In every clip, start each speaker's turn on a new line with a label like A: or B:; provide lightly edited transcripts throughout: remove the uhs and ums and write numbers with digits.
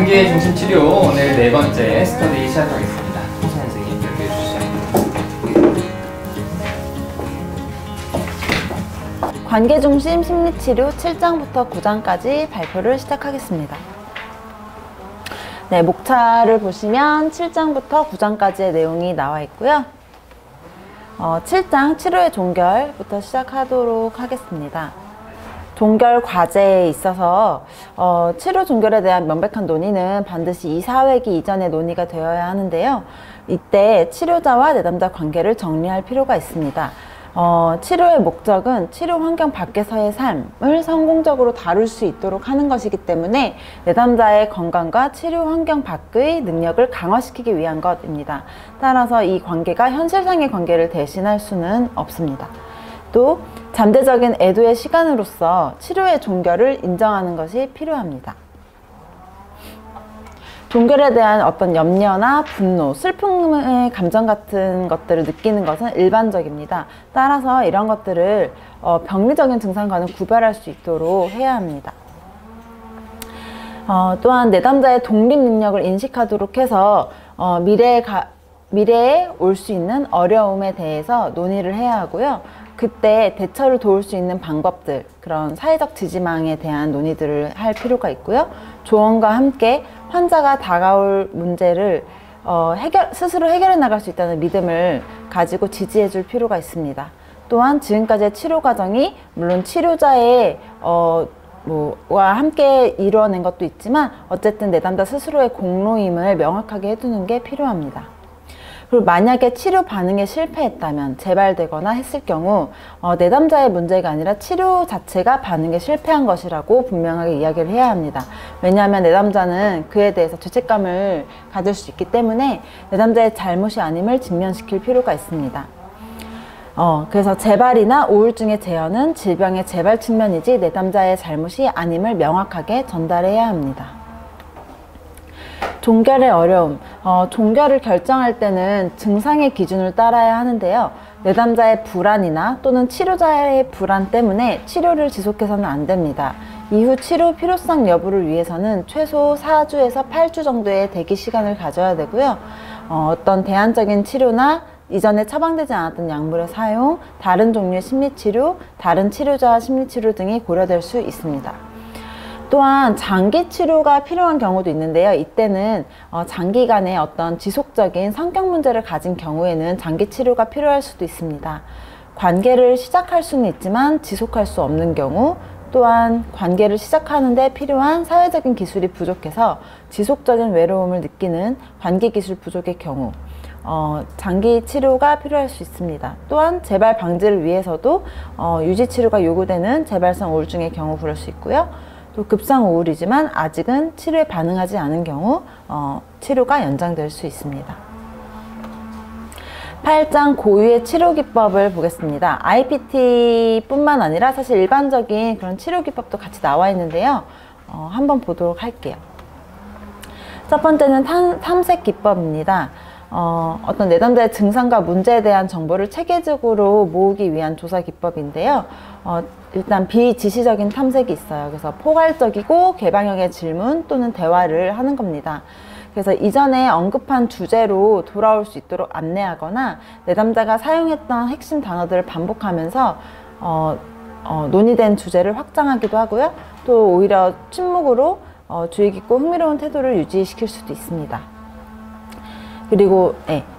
A: 관계 중심 치료 오늘 네 번째 스터디 시작하겠습니다. 홍찬 선생님 연결해 주시죠.
B: 관계중심 심리치료 7장부터 9장까지 발표를 시작하겠습니다. 네, 목차를 보시면 7장부터 9장까지의 내용이 나와 있고요. 7장 치료의 종결부터 시작하도록 하겠습니다. 종결 과제에 있어서 치료 종결에 대한 명백한 논의는 반드시 2, 4회기 이전에 논의가 되어야 하는데요. 이때 치료자와 내담자 관계를 정리할 필요가 있습니다. 치료의 목적은 치료 환경 밖에서의 삶을 성공적으로 다룰 수 있도록 하는 것이기 때문에 내담자의 건강과 치료 환경 밖의 능력을 강화시키기 위한 것입니다. 따라서 이 관계가 현실상의 관계를 대신할 수는 없습니다. 또 잠재적인 애도의 시간으로서 치료의 종결을 인정하는 것이 필요합니다. 종결에 대한 어떤 염려나 분노, 슬픔의 감정 같은 것들을 느끼는 것은 일반적입니다. 따라서 이런 것들을 병리적인 증상과는 구별할 수 있도록 해야 합니다. 또한 내담자의 독립 능력을 인식하도록 해서 미래에 올 수 있는 어려움에 대해서 논의를 해야 하고요. 그때 대처를 도울 수 있는 방법들, 그런 사회적 지지망에 대한 논의들을 할 필요가 있고요. 조언과 함께 환자가 다가올 문제를 스스로 해결해 나갈 수 있다는 믿음을 가지고 지지해 줄 필요가 있습니다. 또한 지금까지의 치료 과정이 물론 치료자의 와 함께 이루어낸 것도 있지만 어쨌든 내담자 스스로의 공로임을 명확하게 해두는 게 필요합니다. 그리고 만약에 치료 반응에 실패했다면, 재발되거나 했을 경우 내담자의 문제가 아니라 치료 자체가 반응에 실패한 것이라고 분명하게 이야기를 해야 합니다. 왜냐하면 내담자는 그에 대해서 죄책감을 가질 수 있기 때문에 내담자의 잘못이 아님을 직면시킬 필요가 있습니다. 그래서 재발이나 우울증의 재현은 질병의 재발 측면이지 내담자의 잘못이 아님을 명확하게 전달해야 합니다. 종결의 어려움. 종결을 결정할 때는 증상의 기준을 따라야 하는데요. 내담자의 불안이나 또는 치료자의 불안 때문에 치료를 지속해서는 안 됩니다. 이후 치료 필요성 여부를 위해서는 최소 4주에서 8주 정도의 대기 시간을 가져야 되고요. 어떤 대안적인 치료나 이전에 처방되지 않았던 약물의 사용, 다른 종류의 심리치료, 다른 치료자 심리치료 등이 고려될 수 있습니다. 또한 장기 치료가 필요한 경우도 있는데요. 이때는 장기간의 어떤 지속적인 성격 문제를 가진 경우에는 장기 치료가 필요할 수도 있습니다. 관계를 시작할 수는 있지만 지속할 수 없는 경우, 또한 관계를 시작하는데 필요한 사회적인 기술이 부족해서 지속적인 외로움을 느끼는 관계 기술 부족의 경우, 장기 치료가 필요할 수 있습니다. 또한 재발 방지를 위해서도 유지 치료가 요구되는 재발성 우울증의 경우 그럴 수 있고요. 또 급성 우울이지만 아직은 치료에 반응하지 않은 경우 치료가 연장될 수 있습니다. 8장 고유의 치료 기법을 보겠습니다. IPT 뿐만 아니라 사실 일반적인 그런 치료 기법도 같이 나와 있는데요. 한번 보도록 할게요. 첫 번째는 탐색 기법입니다. 어떤 내담자의 증상과 문제에 대한 정보를 체계적으로 모으기 위한 조사 기법인데요. 일단 비지시적인 탐색이 있어요. 그래서 포괄적이고 개방형의 질문 또는 대화를 하는 겁니다. 그래서 이전에 언급한 주제로 돌아올 수 있도록 안내하거나 내담자가 사용했던 핵심 단어들을 반복하면서 논의된 주제를 확장하기도 하고요. 또 오히려 침묵으로 주의 깊고 흥미로운 태도를 유지시킬 수도 있습니다. 그리고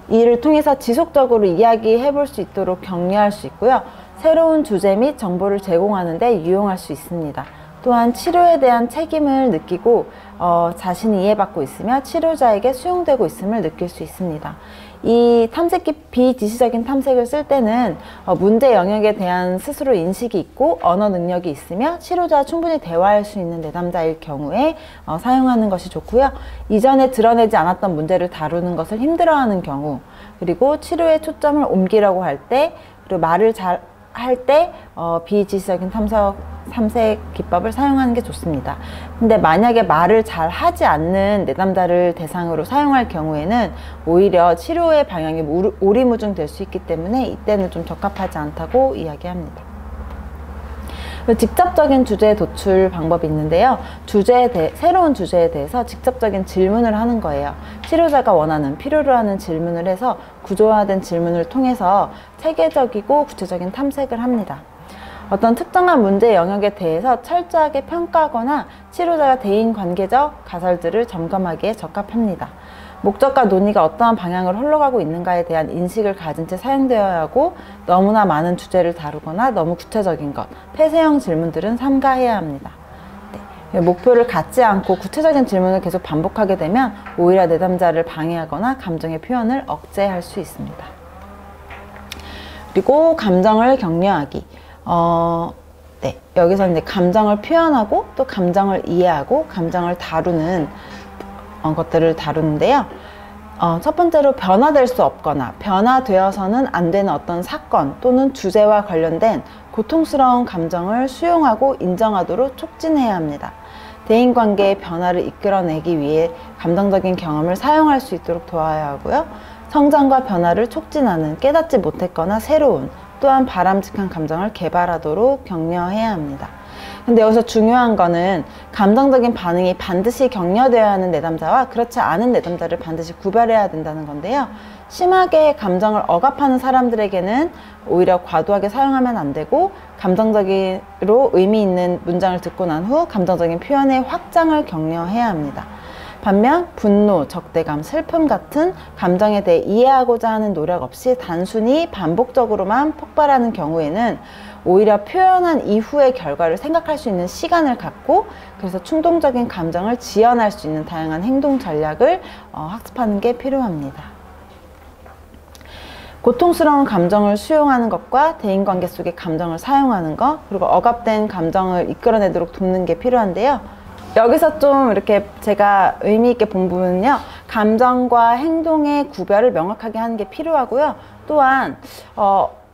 B: 이를 통해서 지속적으로 이야기해 볼 수 있도록 격려할 수 있고요. 새로운 주제 및 정보를 제공하는 데 유용할 수 있습니다. 또한 치료에 대한 책임을 느끼고 자신이 이해받고 있으며 치료자에게 수용되고 있음을 느낄 수 있습니다. 이 비지시적인 탐색을 쓸 때는 문제 영역에 대한 스스로 인식이 있고 언어 능력이 있으며 치료자와 충분히 대화할 수 있는 내담자일 경우에 사용하는 것이 좋고요. 이전에 드러내지 않았던 문제를 다루는 것을 힘들어하는 경우, 그리고 치료의 초점을 옮기려고 할 때, 그리고 말을 잘 할 때 비지시적인 탐색 기법을 사용하는 게 좋습니다. 근데 만약에 말을 잘 하지 않는 내담자를 대상으로 사용할 경우에는 오히려 치료의 방향이 오리무중 될 수 있기 때문에 이때는 좀 적합하지 않다고 이야기합니다. 직접적인 주제 도출 방법이 있는데요. 새로운 주제에 대해서 직접적인 질문을 하는 거예요. 치료자가 원하는, 필요로 하는 질문을 해서 구조화된 질문을 통해서 체계적이고 구체적인 탐색을 합니다. 어떤 특정한 문제 영역에 대해서 철저하게 평가하거나 치료자가 대인관계적 가설들을 점검하기에 적합합니다. 목적과 논의가 어떠한 방향으로 흘러가고 있는가에 대한 인식을 가진 채 사용되어야 하고, 너무나 많은 주제를 다루거나 너무 구체적인 것, 폐쇄형 질문들은 삼가해야 합니다. 네. 목표를 갖지 않고 구체적인 질문을 계속 반복하게 되면 오히려 내담자를 방해하거나 감정의 표현을 억제할 수 있습니다. 그리고 감정을 격려하기. 네, 여기서 이제 감정을 표현하고 또 감정을 이해하고 감정을 다루는 것들을 다루는데요. 첫 번째로 변화될 수 없거나 변화되어서는 안 되는 어떤 사건 또는 주제와 관련된 고통스러운 감정을 수용하고 인정하도록 촉진해야 합니다. 대인관계의 변화를 이끌어내기 위해 감정적인 경험을 사용할 수 있도록 도와야 하고요. 성장과 변화를 촉진하는 깨닫지 못했거나 새로운 또한 바람직한 감정을 개발하도록 격려해야 합니다. 근데 여기서 중요한 거는 감정적인 반응이 반드시 격려되어야 하는 내담자와 그렇지 않은 내담자를 반드시 구별해야 된다는 건데요. 심하게 감정을 억압하는 사람들에게는 오히려 과도하게 사용하면 안 되고, 감정적으로 의미 있는 문장을 듣고 난 후 감정적인 표현의 확장을 격려해야 합니다. 반면 분노, 적대감, 슬픔 같은 감정에 대해 이해하고자 하는 노력 없이 단순히 반복적으로만 폭발하는 경우에는 오히려 표현한 이후의 결과를 생각할 수 있는 시간을 갖고, 그래서 충동적인 감정을 지연할 수 있는 다양한 행동 전략을 학습하는 게 필요합니다. 고통스러운 감정을 수용하는 것과 대인관계 속의 감정을 사용하는 것, 그리고 억압된 감정을 이끌어내도록 돕는 게 필요한데요. 여기서 좀 이렇게 제가 의미 있게 본 부분은요, 감정과 행동의 구별을 명확하게 하는 게 필요하고요. 또한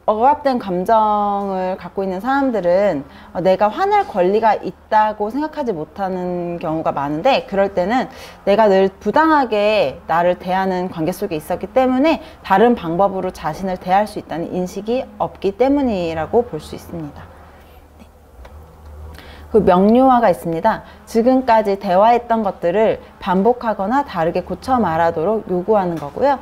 B: 억압된 감정을 갖고 있는 사람들은 내가 화낼 권리가 있다고 생각하지 못하는 경우가 많은데, 그럴 때는 내가 늘 부당하게 나를 대하는 관계 속에 있었기 때문에 다른 방법으로 자신을 대할 수 있다는 인식이 없기 때문이라고 볼 수 있습니다. 그 명료화가 있습니다. 지금까지 대화했던 것들을 반복하거나 다르게 고쳐 말하도록 요구하는 거고요.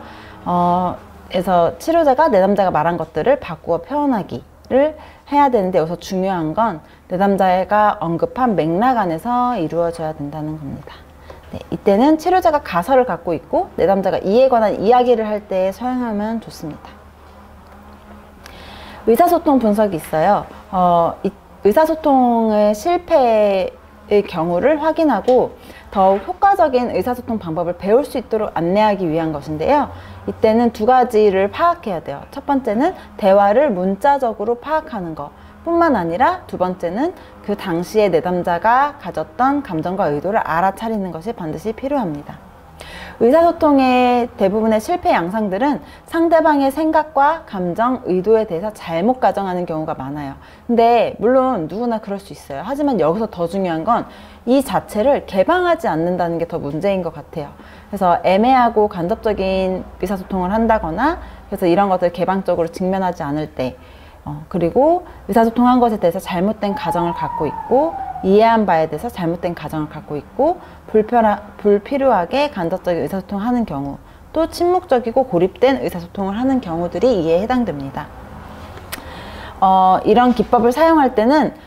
B: 그래서 치료자가 내담자가 말한 것들을 바꾸어 표현하기를 해야 되는데, 여기서 중요한 건 내담자가 언급한 맥락 안에서 이루어져야 된다는 겁니다. 네, 이때는 치료자가 가설을 갖고 있고 내담자가 이에 관한 이야기를 할 때 사용하면 좋습니다. 의사소통 분석이 있어요. 의사소통의 실패의 경우를 확인하고 더욱 효과적인 의사소통 방법을 배울 수 있도록 안내하기 위한 것인데요. 이때는 두 가지를 파악해야 돼요. 첫 번째는 대화를 문자적으로 파악하는 것 뿐만 아니라, 두 번째는 그 당시에 내담자가 가졌던 감정과 의도를 알아차리는 것이 반드시 필요합니다. 의사소통의 대부분의 실패 양상들은 상대방의 생각과 감정, 의도에 대해서 잘못 가정하는 경우가 많아요. 근데 물론 누구나 그럴 수 있어요. 하지만 여기서 더 중요한 건 이 자체를 개방하지 않는다는 게 더 문제인 것 같아요. 그래서 애매하고 간접적인 의사소통을 한다거나, 그래서 이런 것들을 개방적으로 직면하지 않을 때, 그리고 의사소통한 것에 대해서 잘못된 가정을 갖고 있고, 이해한 바에 대해서 잘못된 가정을 갖고 있고, 불필요하게 간접적인 의사소통을 하는 경우, 또 침묵적이고 고립된 의사소통을 하는 경우들이 이에 해당됩니다. 이런 기법을 사용할 때는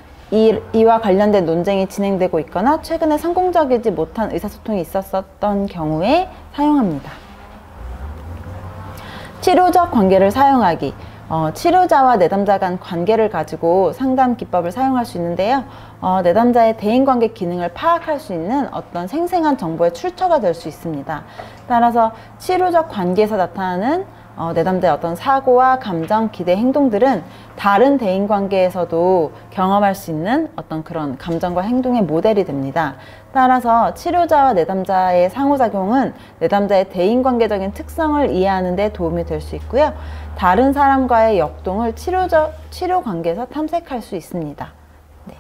B: 이와 관련된 논쟁이 진행되고 있거나 최근에 성공적이지 못한 의사소통이 있었던 경우에 사용합니다. 치료적 관계를 사용하기. 치료자와 내담자 간 관계를 가지고 상담 기법을 사용할 수 있는데요. 내담자의 대인관계 기능을 파악할 수 있는 어떤 생생한 정보의 출처가 될 수 있습니다. 따라서 치료적 관계에서 나타나는 내담자의 어떤 사고와 감정, 기대, 행동들은 다른 대인관계에서도 경험할 수 있는 어떤 그런 감정과 행동의 모델이 됩니다. 따라서 치료자와 내담자의 상호작용은 내담자의 대인관계적인 특성을 이해하는 데 도움이 될 수 있고요. 다른 사람과의 역동을 치료 관계에서 탐색할 수 있습니다. 네.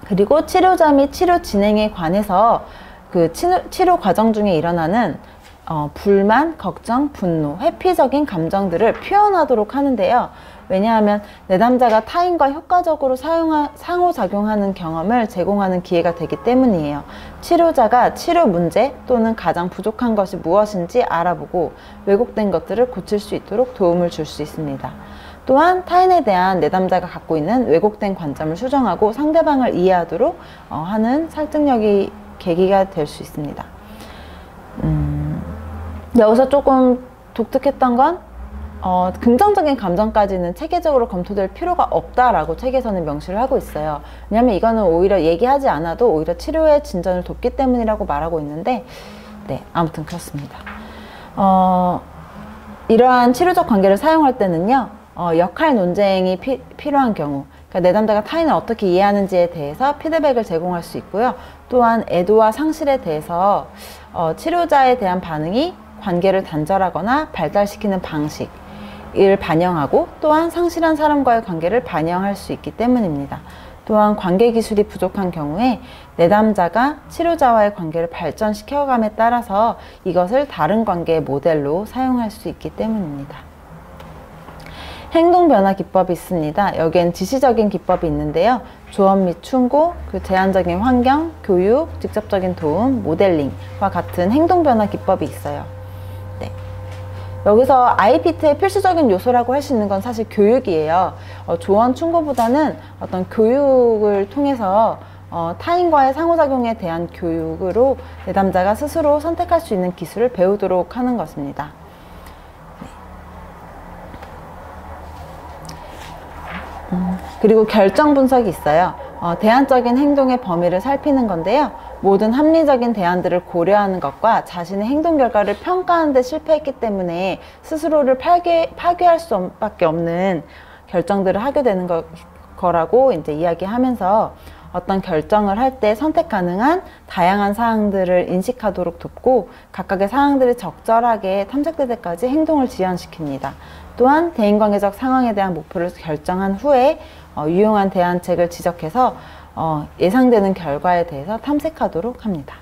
B: 그리고 치료자 및 치료 진행에 관해서 그 치료 과정 중에 일어나는 불만, 걱정, 분노, 회피적인 감정들을 표현하도록 하는데요. 왜냐하면 내담자가 타인과 효과적으로 상호작용하는 경험을 제공하는 기회가 되기 때문이에요. 치료자가 치료 문제 또는 가장 부족한 것이 무엇인지 알아보고 왜곡된 것들을 고칠 수 있도록 도움을 줄 수 있습니다. 또한 타인에 대한 내담자가 갖고 있는 왜곡된 관점을 수정하고 상대방을 이해하도록 하는 설득력이 계기가 될 수 있습니다. 여기서 조금 독특했던 건 긍정적인 감정까지는 체계적으로 검토될 필요가 없다라고 책에서는 명시를 하고 있어요. 왜냐하면 이거는 오히려 얘기하지 않아도 오히려 치료의 진전을 돕기 때문이라고 말하고 있는데, 네, 아무튼 그렇습니다. 이러한 치료적 관계를 사용할 때는요, 역할 논쟁이 필요한 경우, 그러니까 내담자가 타인을 어떻게 이해하는지에 대해서 피드백을 제공할 수 있고요. 또한 애도와 상실에 대해서 치료자에 대한 반응이 관계를 단절하거나 발달시키는 방식을 반영하고 또한 상실한 사람과의 관계를 반영할 수 있기 때문입니다. 또한 관계 기술이 부족한 경우에 내담자가 치료자와의 관계를 발전시켜감에 따라서 이것을 다른 관계의 모델로 사용할 수 있기 때문입니다. 행동 변화 기법이 있습니다. 여기엔 지시적인 기법이 있는데요. 조언 및 충고, 제한적인 환경, 교육, 직접적인 도움, 모델링과 같은 행동 변화 기법이 있어요. 네. 여기서 IPT의 필수적인 요소라고 할 수 있는 건 사실 교육이에요. 조언 충고보다는 어떤 교육을 통해서 타인과의 상호작용에 대한 교육으로 내담자가 스스로 선택할 수 있는 기술을 배우도록 하는 것입니다. 그리고 결정 분석이 있어요. 대안적인 행동의 범위를 살피는 건데요. 모든 합리적인 대안들을 고려하는 것과 자신의 행동 결과를 평가하는 데 실패했기 때문에 스스로를 파괴할 수밖에 없는 결정들을 하게 되는 거라고 이제 이야기하면서 어떤 결정을 할 때 선택 가능한 다양한 사항들을 인식하도록 돕고 각각의 사항들이 적절하게 탐색될 때까지 행동을 지연시킵니다. 또한 대인관계적 상황에 대한 목표를 결정한 후에 유용한 대안책을 지적해서 예상되는 결과에 대해서 탐색하도록 합니다.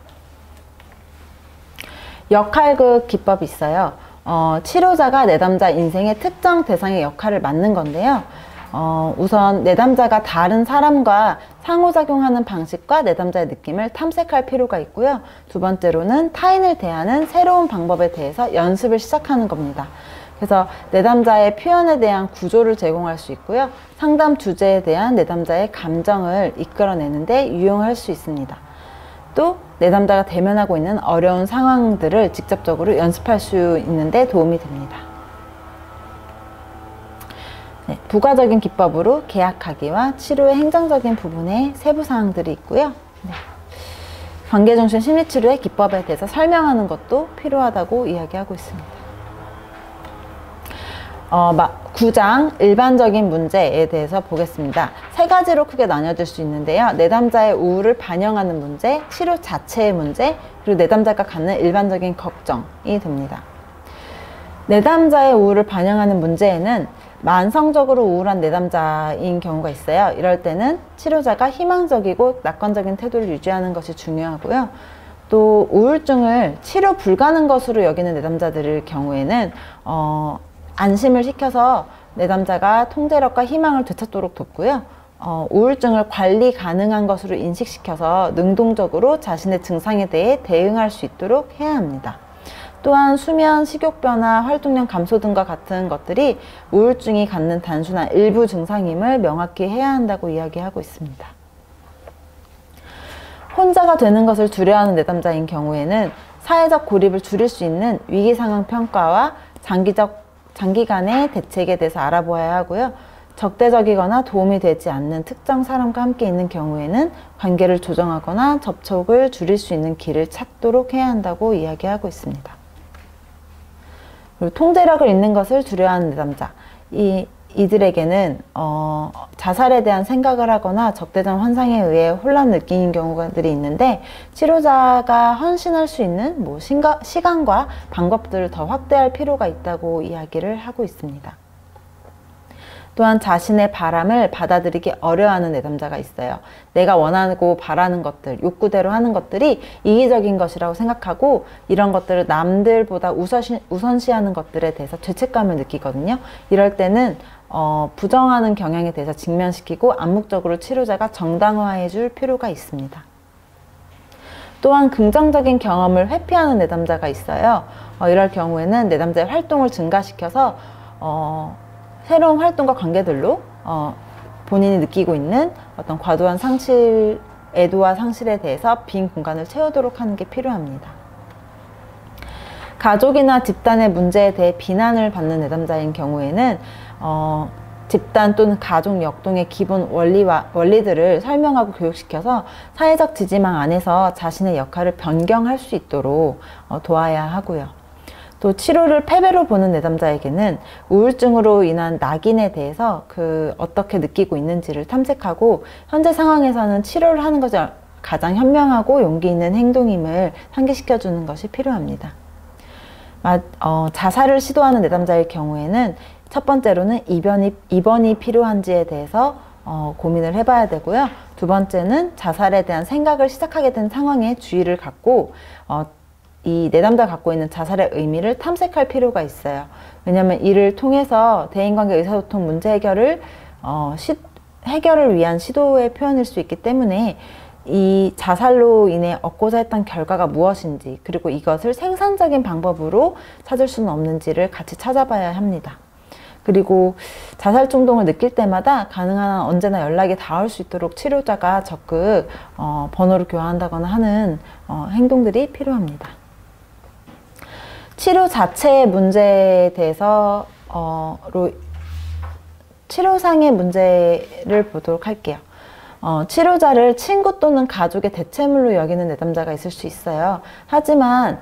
B: 역할극 기법이 있어요. 치료자가 내담자 인생의 특정 대상의 역할을 맡는 건데요. 우선 내담자가 다른 사람과 상호작용하는 방식과 내담자의 느낌을 탐색할 필요가 있고요. 두 번째로는 타인을 대하는 새로운 방법에 대해서 연습을 시작하는 겁니다. 그래서 내담자의 표현에 대한 구조를 제공할 수 있고요. 상담 주제에 대한 내담자의 감정을 이끌어내는데 유용할 수 있습니다. 또 내담자가 대면하고 있는 어려운 상황들을 직접적으로 연습할 수 있는데 도움이 됩니다. 네, 부가적인 기법으로 계약하기와 치료의 행정적인 부분에 세부 사항들이 있고요. 네. 관계중심 심리치료의 기법에 대해서 설명하는 것도 필요하다고 이야기하고 있습니다. 9장 일반적인 문제에 대해서 보겠습니다. 세 가지로 크게 나뉘어질 수 있는데요. 내담자의 우울을 반영하는 문제, 치료 자체의 문제, 그리고 내담자가 갖는 일반적인 걱정이 됩니다. 내담자의 우울을 반영하는 문제에는 만성적으로 우울한 내담자인 경우가 있어요. 이럴 때는 치료자가 희망적이고 낙관적인 태도를 유지하는 것이 중요하고요. 또 우울증을 치료 불가능 것으로 여기는 내담자들의 경우에는 안심을 시켜서 내담자가 통제력과 희망을 되찾도록 돕고요. 우울증을 관리 가능한 것으로 인식시켜서 능동적으로 자신의 증상에 대해 대응할 수 있도록 해야 합니다. 또한 수면, 식욕 변화, 활동량 감소 등과 같은 것들이 우울증이 갖는 단순한 일부 증상임을 명확히 해야 한다고 이야기하고 있습니다. 혼자가 되는 것을 두려워하는 내담자인 경우에는 사회적 고립을 줄일 수 있는 위기상황 평가와 장기간의 대책에 대해서 알아보아야 하고요. 적대적이거나 도움이 되지 않는 특정 사람과 함께 있는 경우에는 관계를 조정하거나 접촉을 줄일 수 있는 길을 찾도록 해야 한다고 이야기하고 있습니다. 그리고 통제력을 잃는 것을 두려워하는 내담자. 이들에게는 자살에 대한 생각을 하거나 적대적 환상에 의해 혼란 느끼는 경우들이 있는데 치료자가 헌신할 수 있는 시간과 방법들을 더 확대할 필요가 있다고 이야기를 하고 있습니다. 또한 자신의 바람을 받아들이기 어려워하는 내담자가 있어요. 내가 원하고 바라는 것들, 욕구대로 하는 것들이 이기적인 것이라고 생각하고 이런 것들을 남들보다 우선시하는 것들에 대해서 죄책감을 느끼거든요. 이럴 때는 부정하는 경향에 대해서 직면시키고 암묵적으로 치료자가 정당화해 줄 필요가 있습니다. 또한 긍정적인 경험을 회피하는 내담자가 있어요. 이럴 경우에는 내담자의 활동을 증가시켜서 새로운 활동과 관계들로 본인이 느끼고 있는 어떤 과도한 상실, 애도와 상실에 대해서 빈 공간을 채우도록 하는 게 필요합니다. 가족이나 집단의 문제에 대해 비난을 받는 내담자인 경우에는 집단 또는 가족 역동의 기본 원리들을 설명하고 교육시켜서 사회적 지지망 안에서 자신의 역할을 변경할 수 있도록 도와야 하고요. 또 치료를 패배로 보는 내담자에게는 우울증으로 인한 낙인에 대해서 어떻게 느끼고 있는지를 탐색하고 현재 상황에서는 치료를 하는 것이 가장 현명하고 용기 있는 행동임을 상기시켜 주는 것이 필요합니다. 자살을 시도하는 내담자의 경우에는 첫 번째로는 입원이 필요한지에 대해서 고민을 해봐야 되고요. 두 번째는 자살에 대한 생각을 시작하게 된 상황에 주의를 갖고 이 내담자가 갖고 있는 자살의 의미를 탐색할 필요가 있어요. 왜냐하면 이를 통해서 대인관계 의사소통 문제 해결을 위한 시도의 표현일 수 있기 때문에 이 자살로 인해 얻고자 했던 결과가 무엇인지, 그리고 이것을 생산적인 방법으로 찾을 수는 없는지를 같이 찾아봐야 합니다. 그리고 자살 충동을 느낄 때마다 가능한 한 언제나 연락이 닿을 수 있도록 치료자가 적극 번호를 교환한다거나 하는 행동들이 필요합니다. 치료 자체의 문제에 대해서 치료상의 문제를 보도록 할게요. 치료자를 친구 또는 가족의 대체물로 여기는 내담자가 있을 수 있어요. 하지만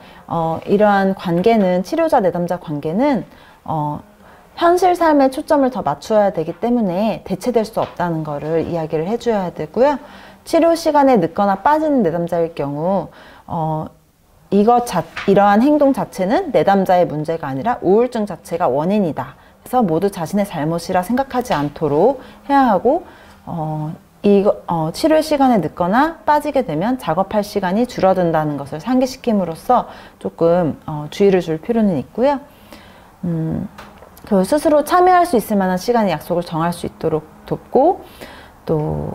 B: 이러한 관계는, 치료자 내담자 관계는 현실 삶에 초점을 더 맞춰야 되기 때문에 대체될 수 없다는 것을 이야기를 해줘야 되고요. 치료 시간에 늦거나 빠지는 내담자일 경우 이러한 행동 자체는 내담자의 문제가 아니라 우울증 자체가 원인이다. 그래서 모두 자신의 잘못이라 생각하지 않도록 해야 하고 치료 시간에 늦거나 빠지게 되면 작업할 시간이 줄어든다는 것을 상기시킴으로써 조금 주의를 줄 필요는 있고요. 스스로 참여할 수 있을 만한 시간의 약속을 정할 수 있도록 돕고, 또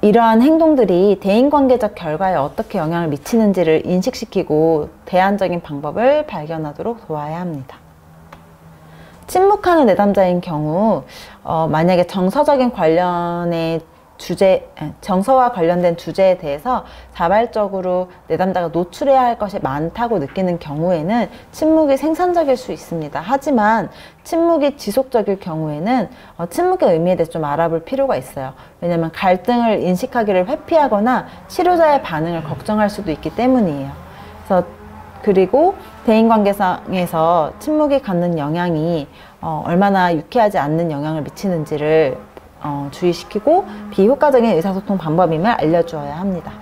B: 이러한 행동들이 대인관계적 결과에 어떻게 영향을 미치는지를 인식시키고 대안적인 방법을 발견하도록 도와야 합니다. 침묵하는 내담자인 경우 만약에 정서와 관련된 주제에 대해서 자발적으로 내담자가 노출해야 할 것이 많다고 느끼는 경우에는 침묵이 생산적일 수 있습니다. 하지만 침묵이 지속적일 경우에는 침묵의 의미에 대해서 좀 알아볼 필요가 있어요. 왜냐하면 갈등을 인식하기를 회피하거나 치료자의 반응을 걱정할 수도 있기 때문이에요. 그리고 대인관계상에서 침묵이 갖는 영향이 얼마나 유쾌하지 않는 영향을 미치는지를 주의시키고 비효과적인 의사소통 방법임을 알려주어야 합니다.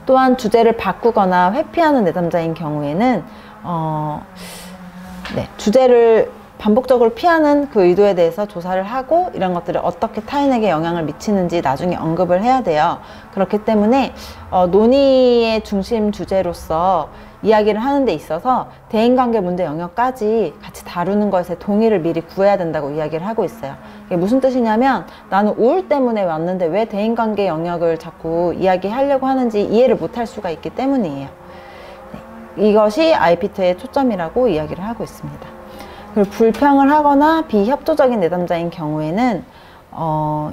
B: 또한 주제를 바꾸거나 회피하는 내담자인 경우에는 주제를 반복적으로 피하는 그 의도에 대해서 조사를 하고 이런 것들이 어떻게 타인에게 영향을 미치는지 나중에 언급을 해야 돼요. 그렇기 때문에 논의의 중심 주제로서 이야기를 하는 데 있어서 대인관계 문제 영역까지 같이 다루는 것에 동의를 미리 구해야 된다고 이야기를 하고 있어요. 이게 무슨 뜻이냐면 나는 우울 때문에 왔는데 왜 대인관계 영역을 자꾸 이야기하려고 하는지 이해를 못할 수가 있기 때문이에요. 이것이 IPT의 초점이라고 이야기를 하고 있습니다. 그리고 불평을 하거나 비협조적인 내담자인 경우에는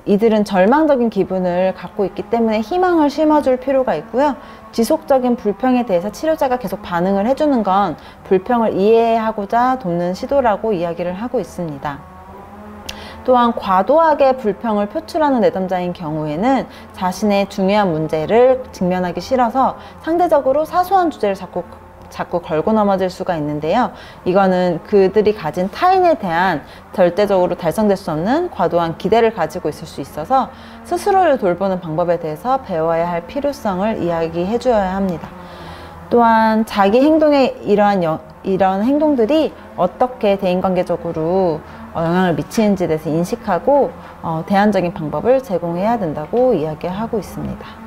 B: 이들은 절망적인 기분을 갖고 있기 때문에 희망을 심어줄 필요가 있고요. 지속적인 불평에 대해서 치료자가 계속 반응을 해주는 건 불평을 이해하고자 돕는 시도라고 이야기를 하고 있습니다. 또한 과도하게 불평을 표출하는 내담자인 경우에는 자신의 중요한 문제를 직면하기 싫어서 상대적으로 사소한 주제를 자꾸 걸고 넘어질 수가 있는데요. 이거는 그들이 가진 타인에 대한 절대적으로 달성될 수 없는 과도한 기대를 가지고 있을 수 있어서 스스로를 돌보는 방법에 대해서 배워야 할 필요성을 이야기해 주어야 합니다. 또한 자기 행동의 이러한 행동들이 어떻게 대인관계적으로 영향을 미치는지에 대해서 인식하고 대안적인 방법을 제공해야 된다고 이야기하고 있습니다.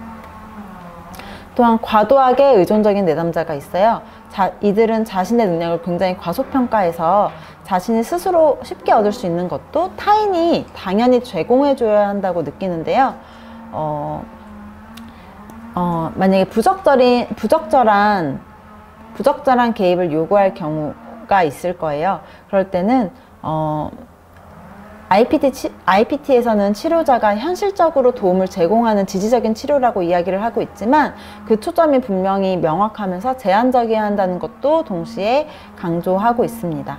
B: 또한 과도하게 의존적인 내담자가 있어요. 이들은 자신의 능력을 굉장히 과소평가해서 자신이 스스로 쉽게 얻을 수 있는 것도 타인이 당연히 제공해줘야 한다고 느끼는데요. 만약에 부적절한 개입을 요구할 경우가 있을 거예요. 그럴 때는 IPT에서는 치료자가 현실적으로 도움을 제공하는 지지적인 치료라고 이야기를 하고 있지만 그 초점이 분명히 명확하면서 제한적이어야 한다는 것도 동시에 강조하고 있습니다.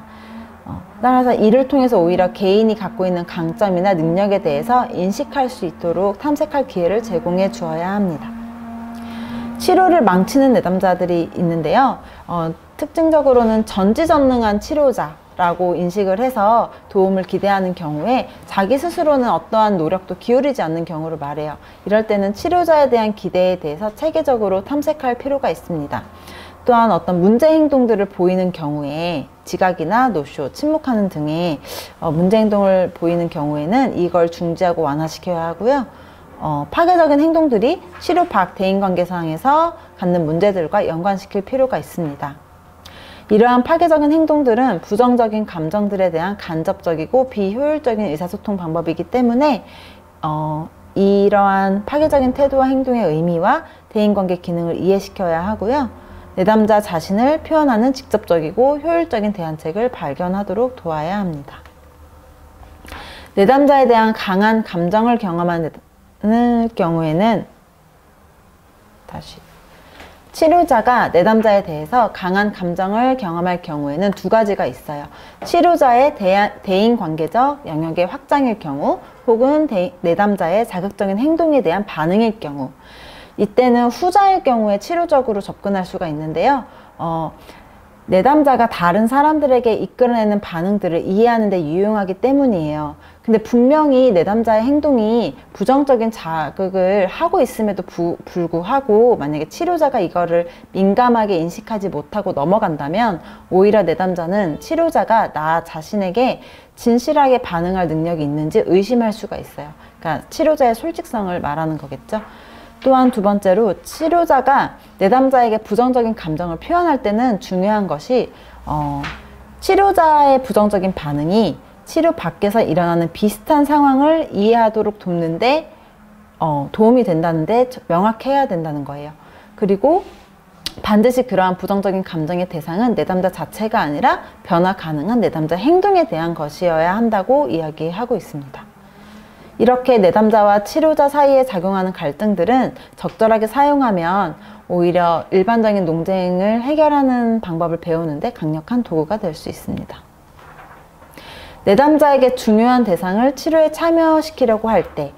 B: 따라서 이를 통해서 오히려 개인이 갖고 있는 강점이나 능력에 대해서 인식할 수 있도록 탐색할 기회를 제공해 주어야 합니다. 치료를 망치는 내담자들이 있는데요. 특징적으로는 전지전능한 치료자라고 인식을 해서 도움을 기대하는 경우에 자기 스스로는 어떠한 노력도 기울이지 않는 경우를 말해요. 이럴 때는 치료자에 대한 기대에 대해서 체계적으로 탐색할 필요가 있습니다. 또한 어떤 문제 행동들을 보이는 경우에 지각이나 노쇼, 침묵하는 등의 문제 행동을 보이는 경우에는 이걸 중지하고 완화시켜야 하고요. 파괴적인 행동들이 치료 밖 대인관계상에서 갖는 문제들과 연관시킬 필요가 있습니다. 이러한 파괴적인 행동들은 부정적인 감정들에 대한 간접적이고 비효율적인 의사소통 방법이기 때문에 이러한 파괴적인 태도와 행동의 의미와 대인관계 기능을 이해시켜야 하고요. 내담자 자신을 표현하는 직접적이고 효율적인 대안책을 발견하도록 도와야 합니다. 내담자에 대한 강한 감정을 경험하는 경우에는 치료자가 내담자에 대해서 강한 감정을 경험할 경우에는 두 가지가 있어요. 치료자의 대인관계적 영역의 확장일 경우 혹은 내담자의 자극적인 행동에 대한 반응일 경우, 이때는 후자일 경우에 치료적으로 접근할 수가 있는데요. 내담자가 다른 사람들에게 이끌어내는 반응들을 이해하는 데 유용하기 때문이에요. 근데 분명히 내담자의 행동이 부정적인 자극을 하고 있음에도 불구하고 만약에 치료자가 이거를 민감하게 인식하지 못하고 넘어간다면 오히려 내담자는 치료자가 나 자신에게 진실하게 반응할 능력이 있는지 의심할 수가 있어요. 그러니까 치료자의 솔직성을 말하는 거겠죠. 또한 두 번째로 치료자가 내담자에게 부정적인 감정을 표현할 때는 중요한 것이 치료자의 부정적인 반응이 치료 밖에서 일어나는 비슷한 상황을 이해하도록 돕는데 도움이 된다는데 명확해야 된다는 거예요. 그리고 반드시 그러한 부정적인 감정의 대상은 내담자 자체가 아니라 변화 가능한 내담자 행동에 대한 것이어야 한다고 이야기하고 있습니다. 이렇게 내담자와 치료자 사이에 작용하는 갈등들은 적절하게 사용하면 오히려 일반적인 논쟁을 해결하는 방법을 배우는데 강력한 도구가 될 수 있습니다. 내담자에게 중요한 대상을 치료에 참여시키려고 할 때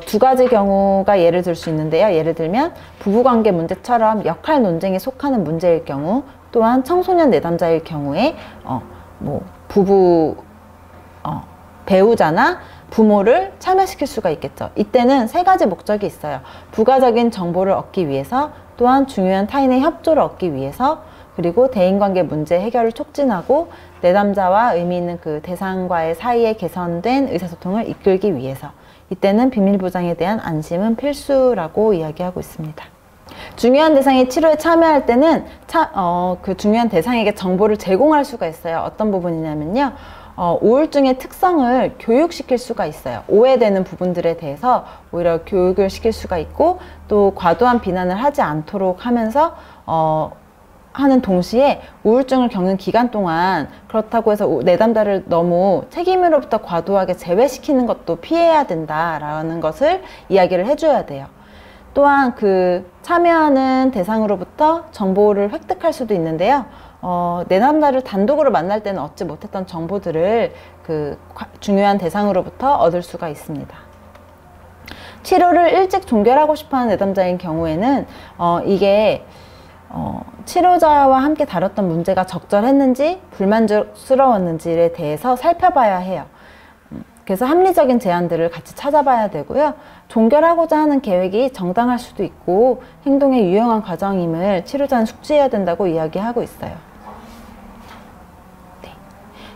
B: 두 가지 경우가 예를 들 수 있는데요. 예를 들면 부부관계 문제처럼 역할 논쟁에 속하는 문제일 경우, 또한 청소년 내담자일 경우에 배우자나 부모를 참여시킬 수가 있겠죠. 이때는 세 가지 목적이 있어요. 부가적인 정보를 얻기 위해서, 또한 중요한 타인의 협조를 얻기 위해서, 그리고 대인관계 문제 해결을 촉진하고 내담자와 의미 있는 그 대상과의 사이에 개선된 의사소통을 이끌기 위해서. 이때는 비밀보장에 대한 안심은 필수라고 이야기하고 있습니다. 중요한 대상이 치료에 참여할 때는 그 중요한 대상에게 정보를 제공할 수가 있어요. 어떤 부분이냐면요. 우울증의 특성을 교육시킬 수가 있어요. 오해되는 부분들에 대해서 오히려 교육을 시킬 수가 있고, 또 과도한 비난을 하지 않도록 하면서 하는 동시에 우울증을 겪는 기간 동안 그렇다고 해서 내담자를 너무 책임으로부터 과도하게 제외시키는 것도 피해야 된다라는 것을 이야기를 해줘야 돼요. 또한 그 참여하는 대상으로부터 정보를 획득할 수도 있는데요. 내담자를 단독으로 만날 때는 얻지 못했던 정보들을 그 중요한 대상으로부터 얻을 수가 있습니다. 치료를 일찍 종결하고 싶어하는 내담자인 경우에는 이게 치료자와 함께 다뤘던 문제가 적절했는지 불만족스러웠는지에 대해서 살펴봐야 해요. 그래서 합리적인 제안들을 같이 찾아봐야 되고요. 종결하고자 하는 계획이 정당할 수도 있고 행동의 유용한 과정임을 치료자는 숙지해야 된다고 이야기하고 있어요. 네.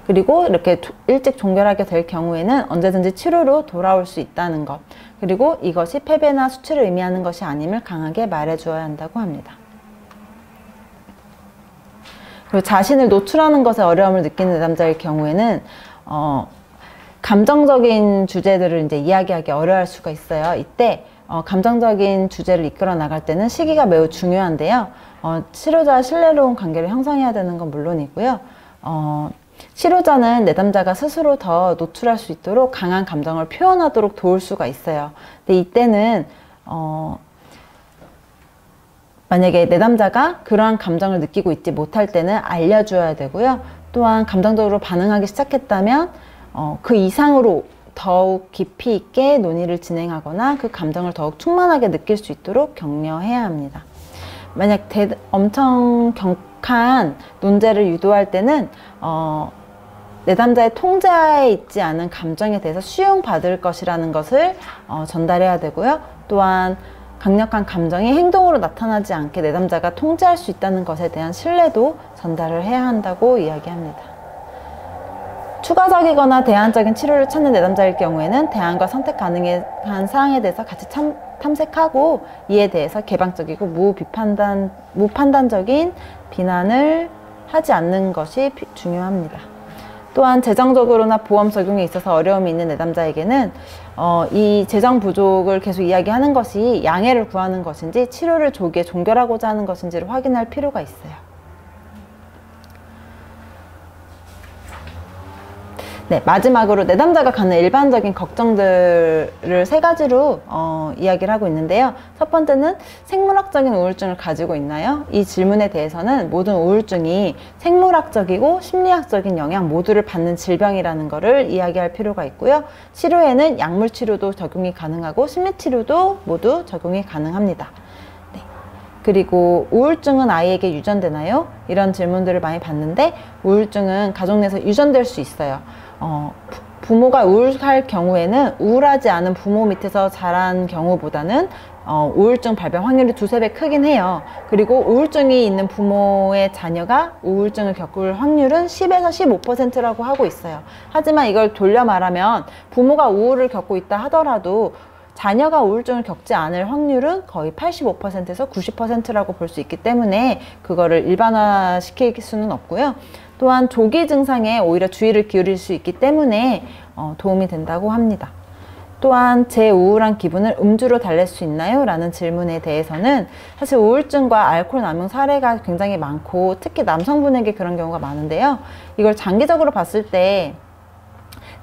B: 그리고 이렇게 일찍 종결하게 될 경우에는 언제든지 치료로 돌아올 수 있다는 것, 그리고 이것이 패배나 수치를 의미하는 것이 아님을 강하게 말해주어야 한다고 합니다. 그리고 자신을 노출하는 것에 어려움을 느끼는 내담자일 경우에는 감정적인 주제들을 이제 이야기하기 어려워할 수가 있어요. 이때 감정적인 주제를 이끌어 나갈 때는 시기가 매우 중요한데요. 치료자와 신뢰로운 관계를 형성해야 되는 건 물론이고요. 치료자는 내담자가 스스로 더 노출할 수 있도록 강한 감정을 표현하도록 도울 수가 있어요. 근데 이때는 만약에 내담자가 그러한 감정을 느끼고 있지 못할 때는 알려줘야 되고요. 또한 감정적으로 반응하기 시작했다면 그 이상으로 더욱 깊이 있게 논의를 진행하거나 그 감정을 더욱 충만하게 느낄 수 있도록 격려해야 합니다. 만약 엄청 격한 논제를 유도할 때는 내담자의 통제하에 있지 않은 감정에 대해서 수용받을 것이라는 것을 전달해야 되고요. 또한 강력한 감정이 행동으로 나타나지 않게 내담자가 통제할 수 있다는 것에 대한 신뢰도 전달을 해야 한다고 이야기합니다. 추가적이거나 대안적인 치료를 찾는 내담자일 경우에는 대안과 선택 가능한 사항에 대해서 같이 탐색하고 이에 대해서 개방적이고 무판단적인 비난을 하지 않는 것이 중요합니다. 또한 재정적으로나 보험 적용에 있어서 어려움이 있는 내담자에게는 이 재정 부족을 계속 이야기하는 것이 양해를 구하는 것인지 치료를 조기에 종결하고자 하는 것인지를 확인할 필요가 있어요. 네, 마지막으로 내담자가 갖는 일반적인 걱정들을 세 가지로 이야기를 하고 있는데요. 첫 번째는 생물학적인 우울증을 가지고 있나요? 이 질문에 대해서는 모든 우울증이 생물학적이고 심리학적인 영향 모두를 받는 질병이라는 것을 이야기할 필요가 있고요. 치료에는 약물 치료도 적용이 가능하고 심리 치료도 모두 적용이 가능합니다. 네. 그리고 우울증은 아이에게 유전되나요? 이런 질문들을 많이 받는데 우울증은 가족 내에서 유전될 수 있어요. 부모가 우울할 경우에는 우울하지 않은 부모 밑에서 자란 경우보다는 우울증 발병 확률이 2~3배 크긴 해요. 그리고 우울증이 있는 부모의 자녀가 우울증을 겪을 확률은 10에서 15%라고 하고 있어요. 하지만 이걸 돌려 말하면 부모가 우울을 겪고 있다 하더라도 자녀가 우울증을 겪지 않을 확률은 거의 85%에서 90%라고 볼 수 있기 때문에 그거를 일반화시킬 수는 없고요. 또한 조기 증상에 오히려 주의를 기울일 수 있기 때문에 도움이 된다고 합니다. 또한 제 우울한 기분을 음주로 달랠 수 있나요? 라는 질문에 대해서는 사실 우울증과 알코올 남용 사례가 굉장히 많고 특히 남성분에게 그런 경우가 많은데요. 이걸 장기적으로 봤을 때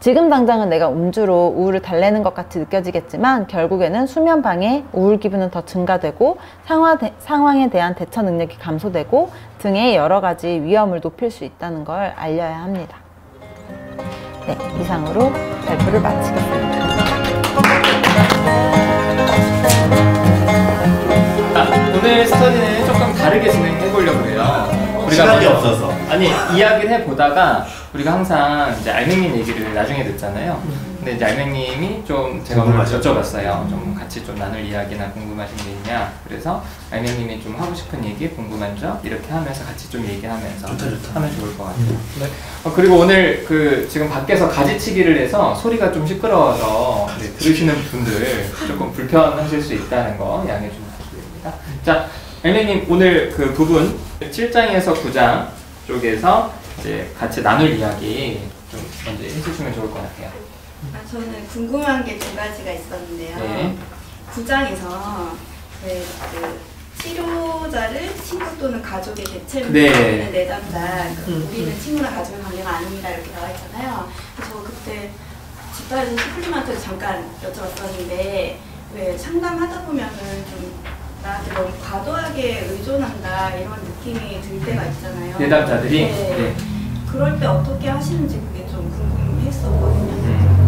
B: 지금 당장은 내가 음주로 우울을 달래는 것 같이 느껴지겠지만 결국에는 수면 방해, 우울 기분은 더 증가되고 상황에 대한 대처 능력이 감소되고 등의 여러 가지 위험을 높일 수 있다는 걸 알려야 합니다. 네, 이상으로 발표를 마치겠습니다.
A: 오늘 스터디는 조금 다르게 진행해 보려고 해요.
C: 시간이 없어서.
A: 아니, 이야기를 해보다가 우리가 항상 이제 알맹님 얘기를 나중에 듣잖아요. 근데 이제 알맹님이 좀 제가 오늘 여쭤봤어요. 좀 같이 좀 나눌 이야기나 궁금하신 게 있냐. 그래서 알맹님이 좀 하고 싶은 얘기, 궁금한 점 이렇게 하면서 같이 좀 얘기하면서 하면 좋을 것 같아요. 네. 그리고 오늘 지금 밖에서 가지치기를 해서 소리가 좀 시끄러워서 들으시는 분들 조금 불편하실 수 있다는 거 양해 좀 부탁드립니다. 자, 알맹님 오늘 그 부분 7장에서 9장 쪽에서 이제 같이 나눌 이야기 좀 먼저 해주시면 좋을 것 같아요.
D: 저는 궁금한 게 2가지가 있었는데요.
A: 네.
D: 9장에서 그 치료자를 친구 또는 가족의 대체로
A: 네.
D: 내담자, 우리는 친구나 가족의 관계가 아닙니다 이렇게 나와 있잖아요. 그래서 저 그때 집단에서 스쿨님한테 잠깐 여쭤봤었는데 왜 상담하다 보면은 좀 나한테 너무 과도하게 의존한다 이런 느낌이 들 때가 있잖아요.
A: 내담자들이?
D: 네.
A: 네.
D: 그럴 때 어떻게 하시는지 그게 좀 궁금했었거든요.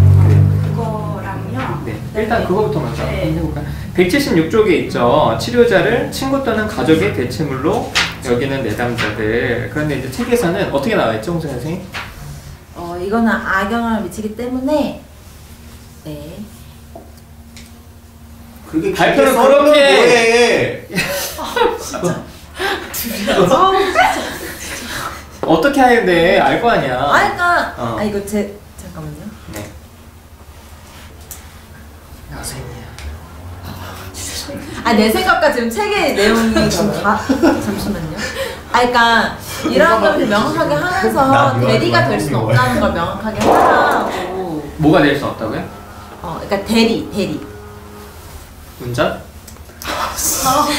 D: 그거랑요.
A: 네. 일단 그거부터 먼저
D: 네.
A: 해볼까요? 176쪽에 있죠. 치료자를 친구 또는 가족의 대체물로 여기는 내담자들. 그런데 이제 책에서는 어떻게 나와 있죠, 홍선 선생님?
B: 이거는 악영향을 미치기 때문에 네.
C: 그게
A: 발표를
C: 그렇게
A: 뭐해? 어떻게 해야 돼? 알 거 아니야.
B: 그러니까
A: 어.
B: 이거 잠깐만요.
A: 네. 선생님.
B: 내 생각과 지금 책의 내용이 지금 다 잠시만요. 그러니까 이런 점을 명확하게 하면서 대리가 될 수는 없다는 걸 명확하게 하라고.
A: 뭐가 될 수 없다고요?
B: 그러니까 대리.
A: 운전?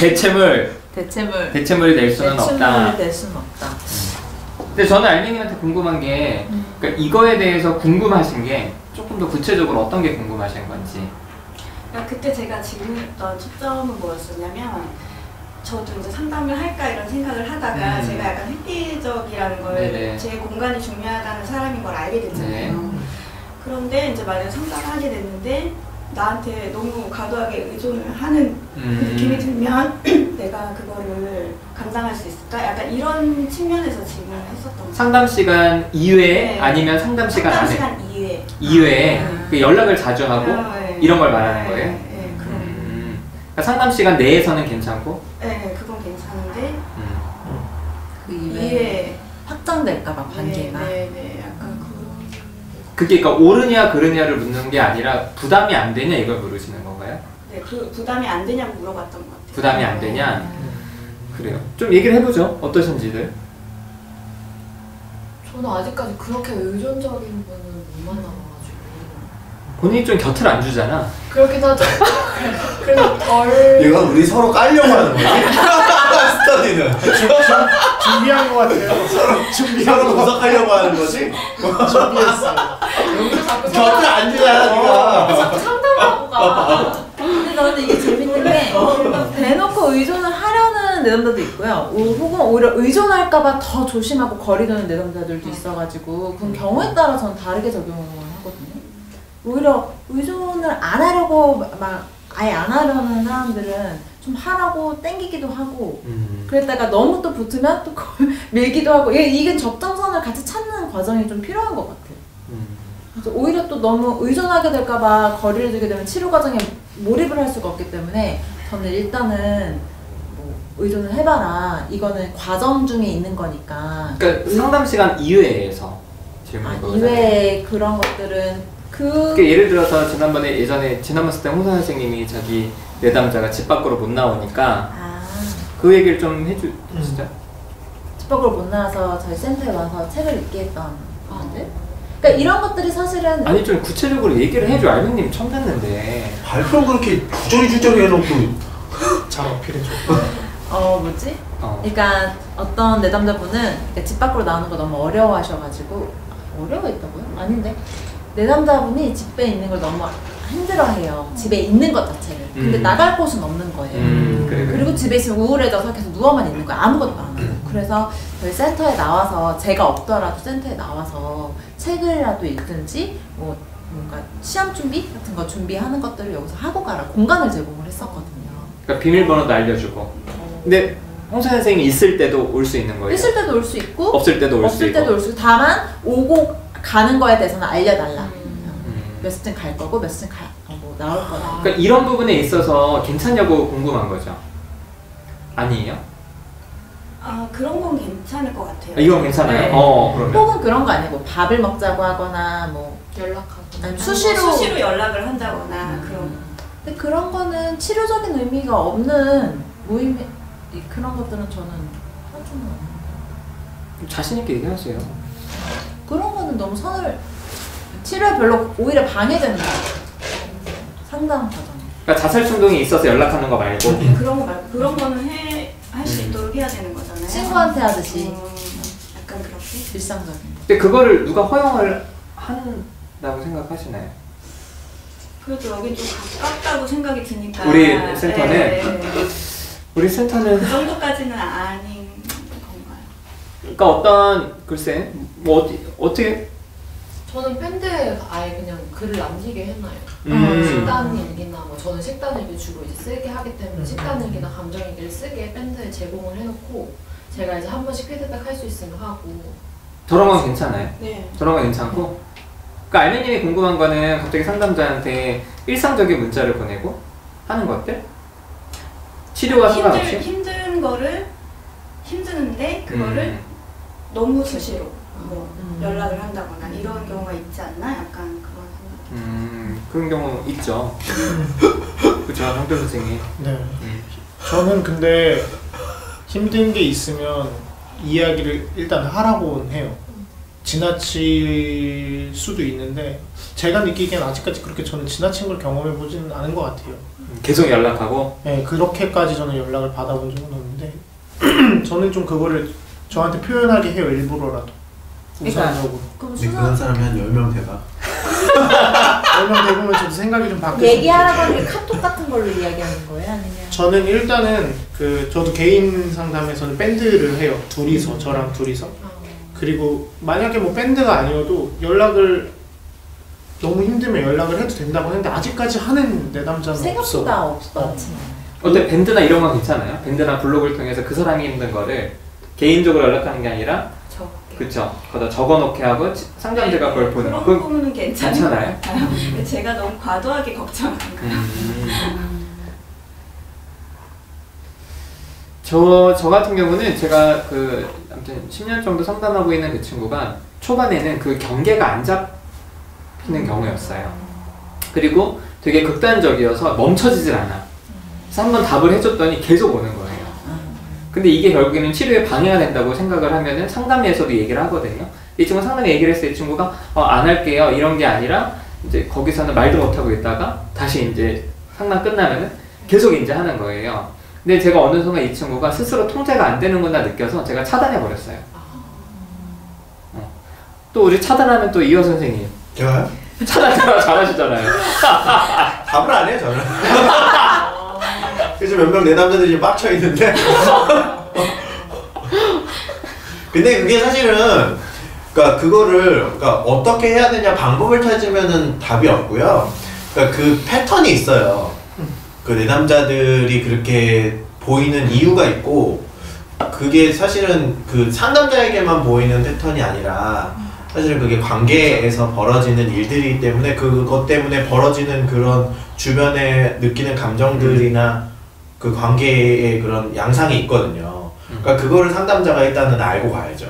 A: 대체물이 될 수는 없다.
B: 될 수는 없다.
A: 근데 저는 알맹이한테 궁금한 게, 그러니까 이거에 대해서 궁금하신 게 조금 더 구체적으로 어떤 게 궁금하신 건지.
D: 그러니까 그때 제가 질문했던 초점은 뭐였었냐면, 저도 이제 상담을 할까 이런 생각을 하다가 제가 약간 획기적이라는 걸,
A: 네네.
D: 제 공간이 중요하다는 사람인 걸 알게 됐잖아요.
A: 네.
D: 그런데 이제 만약에 상담을 하게 됐는데 나한테 너무 과도하게 의존을 하는 느낌이 들면 내가 그거를 감당할 수 있을까? 약간 이런 측면에서 질문을 했었던 거예요.
A: 상담 시간 이외에
D: 네.
A: 아니면 상담 시간 안에?
D: 시간 이외에.
A: 이외에 그 연락을 자주 하고
D: 네.
A: 이런 걸 말하는 거예요?
D: 네, 그런.
A: 그러니까 상담 시간 내에서는 괜찮고?
D: 네, 그건 괜찮은데
B: 그
D: 이외에
B: 확장될까봐 관계가.
D: 네, 약간 그런.
A: 그게 그러니까 옳으냐 그르냐를 묻는 게 아니라 부담이 안 되냐 이걸 물으시는 건가요?
D: 네, 그 부담이 안 되냐고 물어봤던 것 같아요.
A: 부담이 안 되냐? 그래요. 좀 얘기를 해보죠. 어떠신지들.
C: 저는 아직까지 그렇게 의존적인 분은 못 만나봐가지고.
A: 본인이 좀 곁을 안 주잖아.
C: 그렇긴 하죠. 그래서 덜.
E: 이건 우리 서로 깔려고 하는 거지? 스터디는
F: 준비한 것 같아요.
E: 서로 분석하려고 하는 거지?
F: 준비했어요.
C: 여기서 자꾸
E: 곁을 안 주잖아 니가.
C: 자꾸 상담하고 가.
B: 근데 이게 재밌는 게 대놓고 의존을 하려는 내담자도 있고요. 혹은 오히려 의존할까봐 더 조심하고 거리두는 내담자들도 있어가지고 그건 경우에 따라 저는 다르게 적용을 하거든요. 오히려 의존을 안 하려고 막 아예 안 하려는 사람들은 좀 하라고 땡기기도 하고 그랬다가 너무 또 붙으면 또 밀기도 하고 이게 적정선을 같이 찾는 과정이 좀 필요한 것 같아요. 그래서 오히려 또 너무 의존하게 될까봐 거리를 두게 되면 치료 과정에 몰입을 할 수가 없기 때문에 저는 일단은 뭐 의존을 해봐라. 이거는 과정 중에 있는 거니까.
A: 그러니까 상담 시간 이외에서 질문인 거잖아요.
B: 이외에 그런 것들은
A: 그러니까 예를 들어서 예전에 지난번 때 홍사 선생님이 자기 내담자가 집 밖으로 못 나오니까 그 얘기를 좀 해주시죠.
B: 집 밖으로 못 나와서 저희 센터에 와서 책을 읽게 했던 분들. 그러니까 이런 것들이 사실은
A: 아니 좀 구체적으로 얘기를 해줘. 알맹님 처음 뵀는데
E: 발표 그렇게 주저리 해놓고
F: 잘 어필해줘.
B: 뭐지? 그러니까 어떤 내담자분은 집 밖으로 나오는 거 너무 어려워하셔가지고 어려워했다고요? 아닌데 내담자분이 집에 있는 걸 너무 힘들어해요. 집에 있는 것 자체를. 근데 나갈 곳은 없는 거예요.
A: 그래.
B: 그리고 집에 있으면 우울해져서 계속 누워만 있는 거예요. 아무것도 안 하고. 그래서 저희 센터에 나와서 제가 없더라도 센터에 나와서 책을라도 읽든지 뭐 뭔가 시험 준비 같은 거 준비하는 것들을 여기서 하고 가라. 공간을 제공을 했었거든요.
A: 그러니까 비밀번호도 알려주고. 근데 홍사 선생님이 있을 때도 올 수 있는 거예요?
B: 있을 때도 올 수 있고
A: 없을 때도 올 수 있고.
B: 없을 때도 올 수 있고. 다만 오고 가는 거에 대해서는 알려달라. 몇 시쯤 갈 거고 몇 시쯤 뭐 나올 거다.
A: 그러니까 이런 부분에 있어서 괜찮냐고 궁금한 거죠. 아니에요?
D: 그런 건 괜찮을 것 같아요.
A: 이건 괜찮아요?
B: 네.
A: 그러면.
B: 혹은 그런 거 아니에요. 뭐 밥을 먹자고 하거나 뭐
C: 연락하고.
B: 아니,
D: 수시로 연락을 한다거나 그런.
B: 근데 그런 거는 치료적인 의미가 없는 모임 그런 것들은 저는 하주는 않아요.
A: 자신 있게 얘기하세요.
B: 그런 거는 너무 선을 치료에 별로 오히려 방해되는 거 같아요. 상담 과정.
A: 그러니까 자살 충동이 있어서 연락하는 거 말고.
D: 그런 거 말고 그런 거는 할 수 있도록 해야 되는 거잖아요.
B: 친구한테 하듯이
D: 약간 그렇게.
B: 일상적인.
A: 근데 그거를 누가 허용을 한다고 생각하시나요?
D: 그래도 여기 좀 가깝다고 생각이 드니까.
A: 우리 센터는?
D: 네.
A: 우리 센터는
D: 그 정도까지는 아닌 건가요?
A: 그러니까 어떤 글쎄 뭐 어떻게
C: 저는 밴드에 아예 그냥 글을 남기게 해놔요. 식단 일기나 뭐 저는 식단 일기 주로 이제 쓰게 하기 때문에 식단 일기나 감정 일기를 쓰게 밴드에 제공을 해놓고 제가 이제 한 번씩 피드백 할 수 있으면 하고.
A: 저런 건 괜찮아요?
D: 네.
A: 저런 건 괜찮고. 그러니까 알맹님이 궁금한 거는 갑자기 상담자한테 일상적인 문자를 보내고 하는 것들? 치료와 상관없이?
D: 힘든 거를 힘드는데 그거를 너무 수시로 뭐 연락을 한다거나 이런 경우가 있지 않나? 약간 그런 생각이
A: 그런 경우 있죠. 그죠, 황교 선생님.
F: 네. 저는 근데 힘든 게 있으면 이야기를 일단 하라고는 해요. 지나칠 수도 있는데 제가 느끼기엔 아직까지 그렇게 저는 지나친 걸 경험해 보지는 않은 것 같아요.
A: 계속 연락하고?
F: 네, 그렇게까지 저는 연락을 받아본 적은 없는데 저는 좀 그거를 저한테 표현하게 해요, 일부러라도. 우선적으로.
E: 근데 그런 사람이 한 10명 돼가.
F: 10명 되보면 저도 생각이 좀 바뀌었어요.
B: 얘기하라고 하는 게 카톡 같은 걸로 이야기하는 거예요? 아니면?
F: 저는 일단은 저도 개인 상담에서는 밴드를 해요. 둘이서, 저랑 둘이서. 그리고 만약에 뭐 밴드가 아니어도 연락을 너무 힘들면 연락을 해도 된다고 했는데 아직까지 하는 내담자는
B: 생각보다
F: 없어.
B: 없었지.
A: 어때, 밴드나 이런 건 괜찮아요? 밴드나 블로그를 통해서 그 사람이 힘든 거를 개인적으로 연락하는 게 아니라 그쵸, 거기다 적어놓게 하고 상담자가 그걸 보는 거.
D: 그런 부분은 괜찮아요? 제가 너무 과도하게 걱정한 거예요.
A: 저 같은 경우는 제가 아무튼 10년 정도 상담하고 있는 그 친구가 초반에는 그 경계가 안 잡히는 경우였어요. 그리고 되게 극단적이어서 멈춰지질 않아. 그래서 한번 답을 해줬더니 계속 오는 거예요. 근데 이게 결국에는 치료에 방해가 된다고 생각을 하면은 상담에서도 얘기를 하거든요. 이 친구 상담에 얘기를 했을 때 이 친구가 안 할게요 이런 게 아니라 이제 거기서는 말도 못하고 있다가 다시 이제 상담 끝나면은 계속 이제 하는 거예요. 근데 제가 어느 순간 이 친구가 스스로 통제가 안 되는구나 느껴서 제가 차단해 버렸어요. 또 우리 차단하면 또 이호 선생님.
E: 제가요?
A: 차단 잘하시잖아요.
E: 답을 안 해요, 저는. 그래서 몇 명 내담자들이 빡쳐 있는데. 근데 그게 사실은, 그러니까 어떻게 해야 되냐 방법을 찾으면은 답이 없고요. 그러니까 그 패턴이 있어요. 그 내담자들이 그렇게 보이는 이유가 있고, 그게 사실은 그 상담자에게만 보이는 패턴이 아니라 사실은 그게 관계에서 벌어지는 일들이기 때문에 그것 때문에 벌어지는 그런 주변에 느끼는 감정들이나 그 관계의 그런 양상이 있거든요. 그러니까 그거를 상담자가 일단은 알고 가야죠.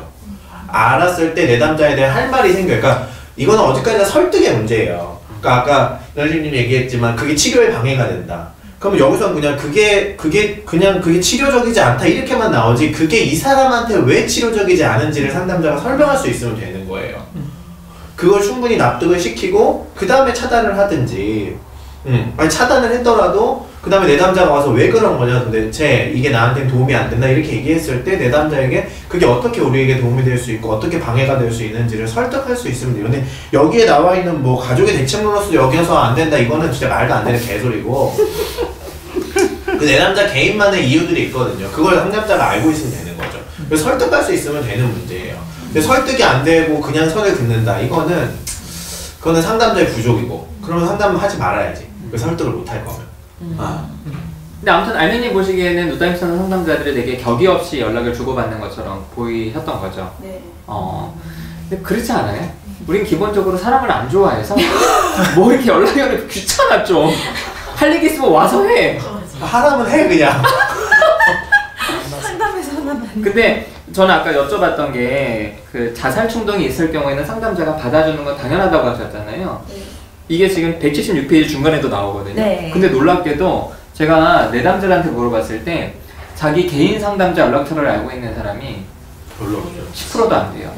E: 알았을 때 내담자에 대한 할 말이 생겨요. 그러니까 이거는 어디까지나 설득의 문제예요. 그러니까 아까 널리님 얘기했지만 그게 치료에 방해가 된다. 그러면 여기서 그냥 그게 치료적이지 않다 이렇게만 나오지 그게 이 사람한테 왜 치료적이지 않은지를 상담자가 설명할 수 있으면 되는 거예요. 그걸 충분히 납득을 시키고 그 다음에 차단을 하든지 아니 차단을 했더라도 그 다음에 내담자가 와서 왜 그런 거냐 도대체 이게 나한테는 도움이 안 된다 이렇게 얘기했을 때 내담자에게 그게 어떻게 우리에게 도움이 될 수 있고 어떻게 방해가 될 수 있는지를 설득할 수 있으면 돼요. 근데 여기에 나와 있는 뭐 가족의 대책론으로서 여기서 안 된다 이거는 진짜 말도 안 되는 개소리고 그 내담자 개인만의 이유들이 있거든요. 그걸 상담자가 알고 있으면 되는 거죠. 그래서 설득할 수 있으면 되는 문제예요. 근데 설득이 안 되고 그냥 선을 긋는다 그거는 상담자의 부족이고 그러면 상담을 하지 말아야지. 설득을 못 할 거면.
A: 근데 아무튼 알맹이 보시기에는 누다임선 상담자들이 되게 격이 없이 연락을 주고받는 것처럼 보이셨던 거죠.
D: 네.
A: 근데 그렇지 않아요? 우린 기본적으로 사람을 안 좋아해서 뭐 이렇게 연락이 오면 귀찮아 좀. 할 얘기 있으면 와서 해.
E: 하라면 해 그냥.
D: 상담에서 하나만.
A: 근데 저는 아까 여쭤봤던 게 그 자살 충동이 있을 경우에는 상담자가 받아주는 건 당연하다고 하셨잖아요.
D: 네.
A: 이게 지금 176페이지 중간에도 나오거든요.
B: 네.
A: 근데 놀랍게도 제가 내담자들한테 물어봤을 때 자기 개인 상담자 연락처를 알고 있는 사람이
E: 별로 없죠.
A: 10%도 안 돼요.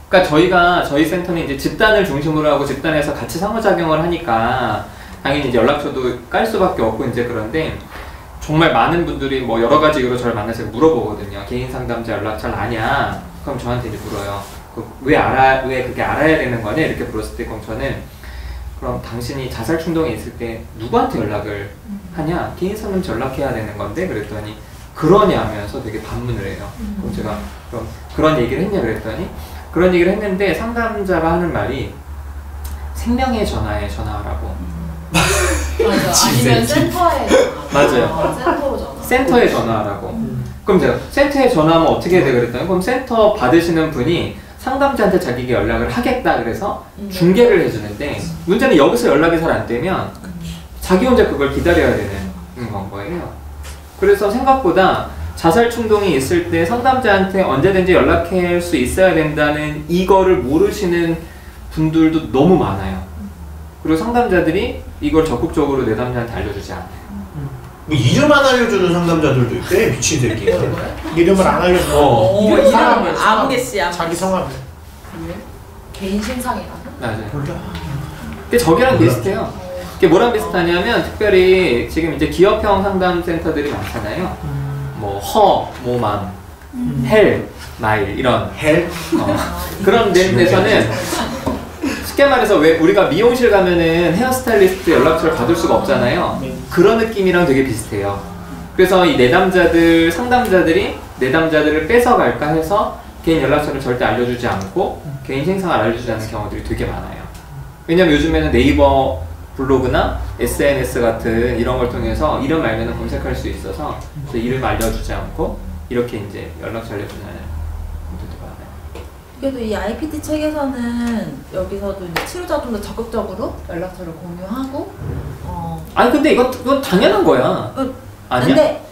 A: 그러니까 저희 센터는 이제 집단을 중심으로 하고 집단에서 같이 상호작용을 하니까 당연히 이제 연락처도 깔 수밖에 없고 이제 그런데 정말 많은 분들이 뭐 여러 가지 이유로 저를 만나서 물어보거든요. 개인 상담자 연락처를 아냐? 그럼 저한테 이제 물어요. 왜 그게 알아야 되는 거냐? 이렇게 물었을 때 그럼 저는 그럼 당신이 자살 충동이 있을 때 누구한테 연락을 하냐? 개인 상담자 연락해야 되는 건데 그랬더니 그러냐 하면서 되게 반문을 해요. 그럼 제가 그럼 그런 얘기를 했냐 그랬더니 그런 얘기를 했는데 상담자가 하는 말이 생명의 전화에 전화하라고.
C: 맞아. 아니면 센터에
A: 맞아요.
C: 센터로 전화.
A: 센터에 전화하라고. 그럼 제가 센터에 전화하면 어떻게 돼 그랬더니 그럼 센터 받으시는 분이 상담자한테 자기가 연락을 하겠다 그래서 중개를 해주는데 문제는 여기서 연락이 잘 안 되면 자기 혼자 그걸 기다려야 되는 건 거예요. 그래서 생각보다 자살 충동이 있을 때 상담자한테 언제든지 연락할 수 있어야 된다는 이거를 모르시는 분들도 너무 많아요. 그리고 상담자들이 이걸 적극적으로 내담자한테 알려주지 않아요.
E: 뭐 이름만 알려주는 상담자들도 있대. 미친 새끼.
F: 이름을 안 알려줘.
B: 이름을
F: 성함을,
B: 아무개씨야.
F: 자기 성함을.
C: 개인 신상이라고?
A: 맞아요. 근데 저기랑 비슷해요. 이게 뭐랑 비슷하냐면 특별히 지금 이제 기업형 상담센터들이 많잖아요. 뭐 모맘, 헬, 마일 이런
E: 헬?
A: 그런 데서는 쉽게 말해서 왜 우리가 미용실 가면은 헤어스타일리스트 연락처를 받을 수가 없잖아요. 그런 느낌이랑 되게 비슷해요. 그래서 이 내담자들, 상담자들이 내담자들을 뺏어갈까 해서 개인 연락처를 절대 알려주지 않고 개인 생생을 알려주지 않는 경우들이 되게 많아요. 왜냐면 요즘에는 네이버 블로그나 SNS 같은 이런 걸 통해서 이름 알면 검색할 수 있어서 이름 알려주지 않고 이렇게 이제 연락처 알려주는 분들도 많아요.
B: 그래도 이 IPT 책에서는 여기서도 이제 치료자 좀 더 적극적으로 연락처를 공유하고
A: 아니 근데 이건 당연한 거야. 아니야?
B: 근데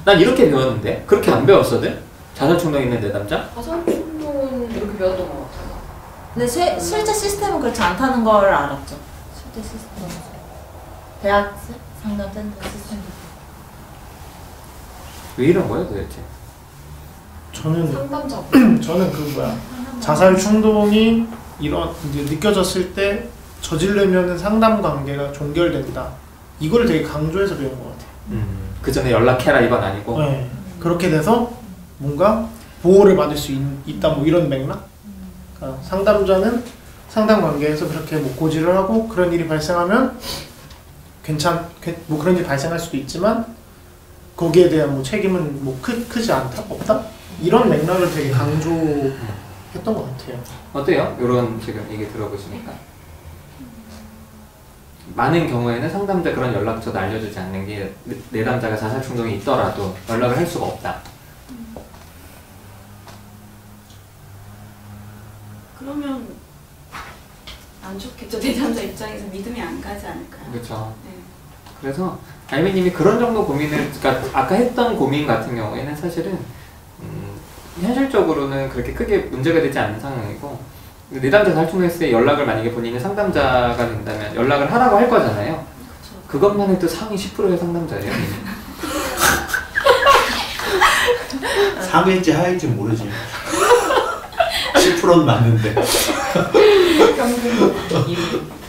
A: 난 이렇게 배웠는데 그렇게 안 배웠거든? 자살 충동 있는 내담자?
C: 자살 충동은 이렇게 배웠던 것 같아요.
B: 근데 실제 시스템은 그렇지 않다는 걸 알았죠. 실제 시스템. 대학 상담센터 시스템.
A: 왜 이런 거야 도대체?
C: 상담자.
F: 저는 그 뭐야 자살 충동이 이런 이제 느껴졌을 때 저지르면은 상담 관계가 종결된다. 이걸 되게 강조해서 배운 것 같아요.
A: 그 전에 연락해라 이건 아니고.
F: 네. 그렇게 돼서 뭔가 보호를 받을 수 있다 뭐 이런 맥락. 그러니까 상담자는 상담 관계에서 그렇게 뭐 고지를 하고 그런 일이 발생하면 뭐 그런 일이 발생할 수도 있지만 거기에 대한 뭐 책임은 뭐 크지 않다 없다 이런 맥락을 되게 강조했던 것 같아요.
A: 어때요? 이런 지금 얘기 들어보시니까 많은 경우에는 상담자 그런 연락처도 알려주지 않는 게 내담자가 자살 충동이 있더라도 연락을 할 수가 없다.
D: 그러면 안 좋겠죠. 내담자 입장에서 믿음이 안 가지 않을까요?
A: 그렇죠.
D: 네.
A: 그래서 알미님이 그런 정도 고민을, 그러니까 아까 했던 고민 같은 경우에는 사실은 현실적으로는 그렇게 크게 문제가 되지 않는 상황이고, 내담자 살충했을 때 연락을 만약에 본인이 상담자가 된다면 연락을 하라고 할 거잖아요.
D: 그쵸.
A: 그것만 해도 상위 10%의 상담자예요.
E: 상일지 하일지 모르지. 10%는 맞는데.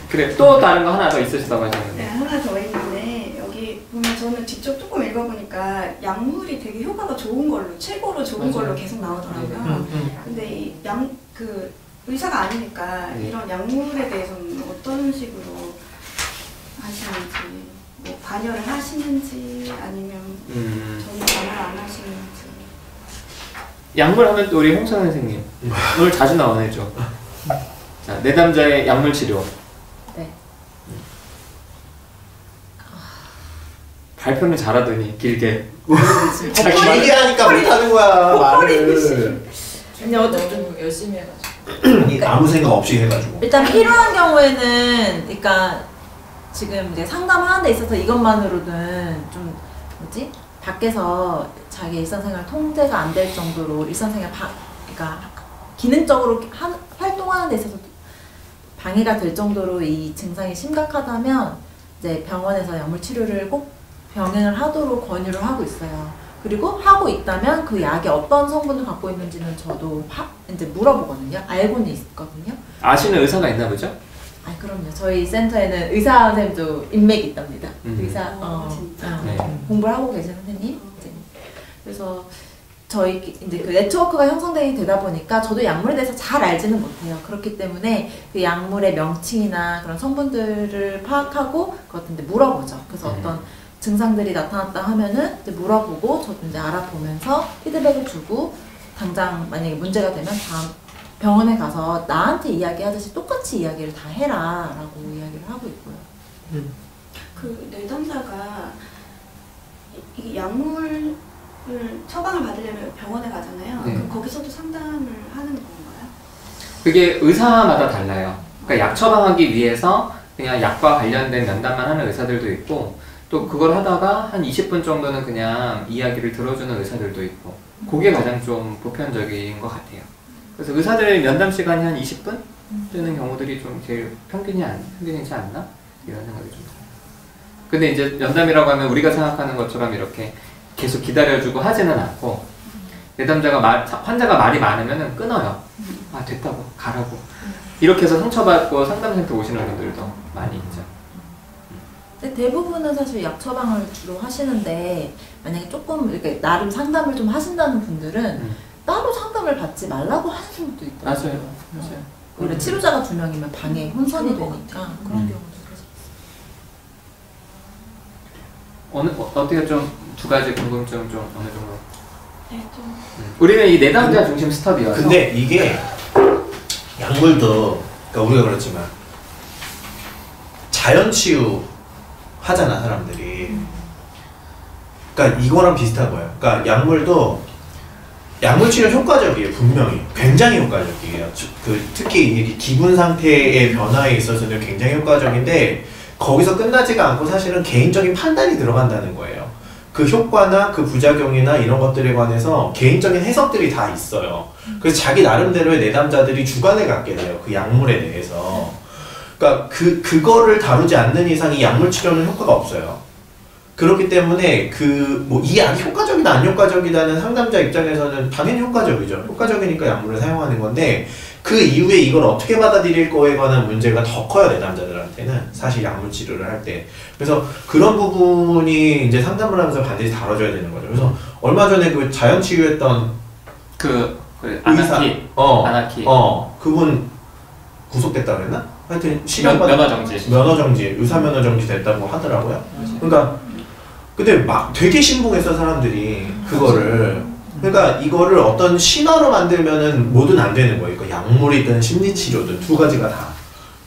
A: 그래, 또 다른 거 하나 더 있으시다고
D: 네,
A: 하셨는데.
D: 하나 더 있는데 여기 보면 저는 직접 조금 읽어보니까 약물이 되게 효과가 좋은 걸로, 최고로 좋은
A: 맞아요.
D: 걸로 계속 나오더라고요. 근데 이 의사가 아니니까
A: 네.
D: 이런 약물에 대해서는 어떤 식으로 하시는지, 뭐 관여를 하시는지 아니면 전혀 관여를 안 하시는지.
A: 약물 하면 또 우리 홍선 선생님 오늘 자주 나오네 죠. 자, 내담자의 약물 치료.
B: 네.
A: 발표는 잘하더니 길게.
E: 길게 하니까 못하는 거야 말을.
B: 아니 어쨌든
C: 너무 열심히 해가지고.
E: 아무 생각 없이 해가지고.
B: 일단 필요한 경우에는, 그러니까 지금 이제 상담하는 데 있어서 이것만으로는 좀 뭐지? 밖에서 자기 일상생활 통제가 안 될 정도로 일상생활 그러니까 기능적으로 활동하는 데 있어서 방해가 될 정도로 이 증상이 심각하다면 이제 병원에서 약물 치료를 꼭 병행을 하도록 권유를 하고 있어요. 그리고 하고 있다면 그 약이 어떤 성분을 갖고 있는지는 저도 이제 물어보거든요. 알고는 있거든요.
A: 아시는 의사가 있나 보죠?
B: 아, 그럼요. 저희 센터에는 의사 선생님도 인맥이 있답니다.
D: 진짜.
A: 네.
B: 공부를 하고 계신 선생님. 이제. 그래서 저희 이제 그 네트워크가 형성되게 되다 보니까 저도 약물에 대해서 잘 알지는 못해요. 그렇기 때문에 그 약물의 명칭이나 그런 성분들을 파악하고 그것 이제 물어보죠. 그래서 어떤 증상들이 나타났다 하면은 이제 물어보고 저도 이제 알아보면서 피드백을 주고, 당장 만약에 문제가 되면 다음 병원에 가서 나한테 이야기하듯이 똑같이 이야기를 다 해라 라고 이야기를 하고 있고요.
D: 그 내담자가 이 약물을 처방을 받으려면 병원에 가잖아요.
A: 네.
D: 그럼 거기서도 상담을 하는 건가요?
A: 그게 의사마다 달라요. 그러니까 약 처방하기 위해서 그냥 약과 관련된 면담만 하는 의사들도 있고, 또 그걸 하다가 한 20분 정도는 그냥 이야기를 들어주는 의사들도 있고 그게 가장 좀 보편적인 것 같아요. 그래서 의사들 면담 시간이 한 20분 되는 경우들이 좀 제일 평균이지 않나? 이런 생각이 좀 들어요. 근데 이제 면담이라고 하면 우리가 생각하는 것처럼 이렇게 계속 기다려주고 하지는 않고 내담자가 환자가 말이 많으면 끊어요. 아 됐다고 가라고 이렇게 해서 상처받고 상담센터 오시는 분들도 많이 있죠.
B: 근데 대부분은 사실 약 처방을 주로 하시는데 만약에 조금 이렇게 나름 상담을 좀 하신다는 분들은 따로 상담을 받지 말라고 하시는 분도 있더라고요.
A: 맞아요.
B: 원래 치료자가 2명이면 방에 혼선이 되니까 그런 경우도
A: 어떻게 좀 두 가지 궁금증 좀 어느 정도?
D: 네, 좀.
A: 우리는 이 내담자 중심 스터디여서.
E: 근데 이게 약물도 그러니까 우리가 그렇지만 자연 치유 하잖아 사람들이. 그러니까 이거랑 비슷한 거예요. 그러니까 약물도 약물 치료 효과적이에요. 분명히 굉장히 효과적이에요. 특히 이 기분 상태의 변화에 있어서는 굉장히 효과적인데 거기서 끝나지가 않고 사실은 개인적인 판단이 들어간다는 거예요. 그 효과나 그 부작용이나 이런 것들에 관해서 개인적인 해석들이 다 있어요. 그래서 자기 나름대로의 내담자들이 주관을 갖게 돼요. 그 약물에 대해서. 그러니까 그거를 다루지 않는 이상 이 약물 치료는 효과가 없어요. 그렇기 때문에 이 약이 효과적이다 안 효과적이다는 상담자 입장에서는 당연히 효과적이죠. 효과적이니까 약물을 사용하는 건데 그 이후에 이걸 어떻게 받아들일 거에 관한 문제가 더 커요. 내담자들한테는 사실 약물 치료를 할 때. 그래서 그런 부분이 이제 상담을 하면서 반드시 다뤄줘야 되는 거죠. 그래서 얼마 전에 그 자연 치유했던
A: 아나키
E: 그분 구속됐다 그랬나? 하여튼 면허 정지 의사 면허 정지 됐다고 하더라고요. 그러니까 근데 막 되게 신봉했어 사람들이 그거를. 그러니까 이거를 어떤 신화로 만들면은 뭐든 안 되는 거예요. 그러니까 약물이든 심리치료든 두 가지가 다.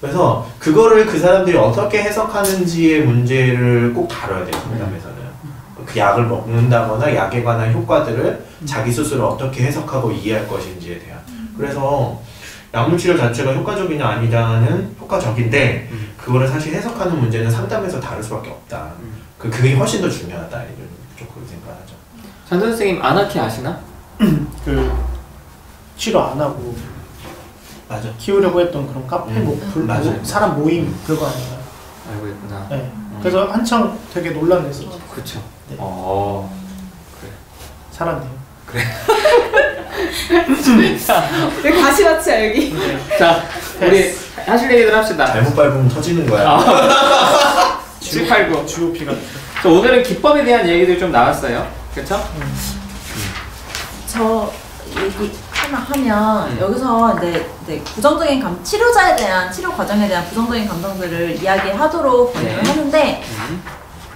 E: 그래서 그거를 그 사람들이 어떻게 해석하는지의 문제를 꼭 다뤄야 돼요. 상담에서는. 그 약을 먹는다거나 약에 관한 효과들을 자기 스스로 어떻게 해석하고 이해할 것인지에 대한. 그래서 약물 치료 자체가 효과적이냐 아니냐는 효과적인데 그거를 사실 해석하는 문제는 상담에서 다룰 수밖에 없다. 그게 훨씬 더 중요하다. 좀 그렇게 생각하죠.
A: 전 선생님 아나키 아시나?
F: 그 치료 안 하고
E: 맞아.
F: 키우려고 했던 그런 카페
E: 맞아요.
F: 사람 모임 그거 아닌가요?
A: 알고 있구나.
F: 네. 그래서 한창 되게 논란됐었죠.
A: 그쵸.
F: 네.
A: 그래.
F: 살았네요.
A: 그래.
B: 왜 가시밭이야 여기?
A: 자, 우리 하실 얘기들 합시다.
E: 잘못 밟으면 터지는 거야.
A: 789
F: GOP가.
A: 저 오늘은 기법에 대한 얘기들 좀 나왔어요. 그쵸?
B: 저 얘기 하나 하면 여기서 이제 부정적인 치료자에 대한 치료 과정에 대한 부정적인 감정들을 이야기하도록 권유를 하는데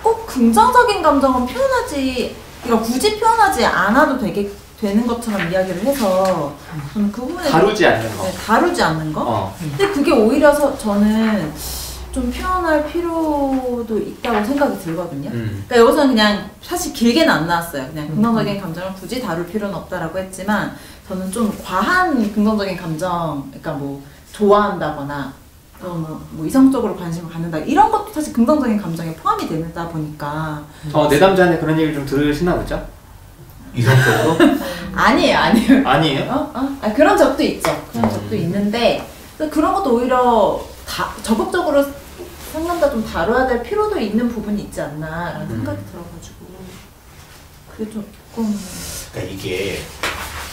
B: 꼭 긍정적인 감정은 그러니까 굳이 표현하지 않아도 되는 것처럼 이야기를 해서 저는 그 부분에
A: 다루지 않는 거.
B: 네, 다루지 않는 거. 근데 그게 오히려 저는 좀 표현할 필요도 있다고 생각이 들거든요. 그러니까 여기서는 그냥 사실 길게는 안 나왔어요. 그냥 긍정적인 감정을 굳이 다룰 필요는 없다라고 했지만 저는 좀 과한 긍정적인 감정, 그러니까 뭐 좋아한다거나 또 뭐 이성적으로 관심을 갖는다 이런 것도 사실 긍정적인 감정에 포함이 되다 보니까
A: 내담자한테 그런 얘기를 좀 들으시나 보죠?
E: 이성적으로?
B: 아니에요.
A: 아니에요?
B: 그런 적도 있죠. 그런 적도 있는데 그런 것도 오히려 적극적으로 상담자 좀 다뤄야 될 필요도 있는 부분이 있지 않나라는 생각이 들어가지고 그게 조금
E: 그러니까 이게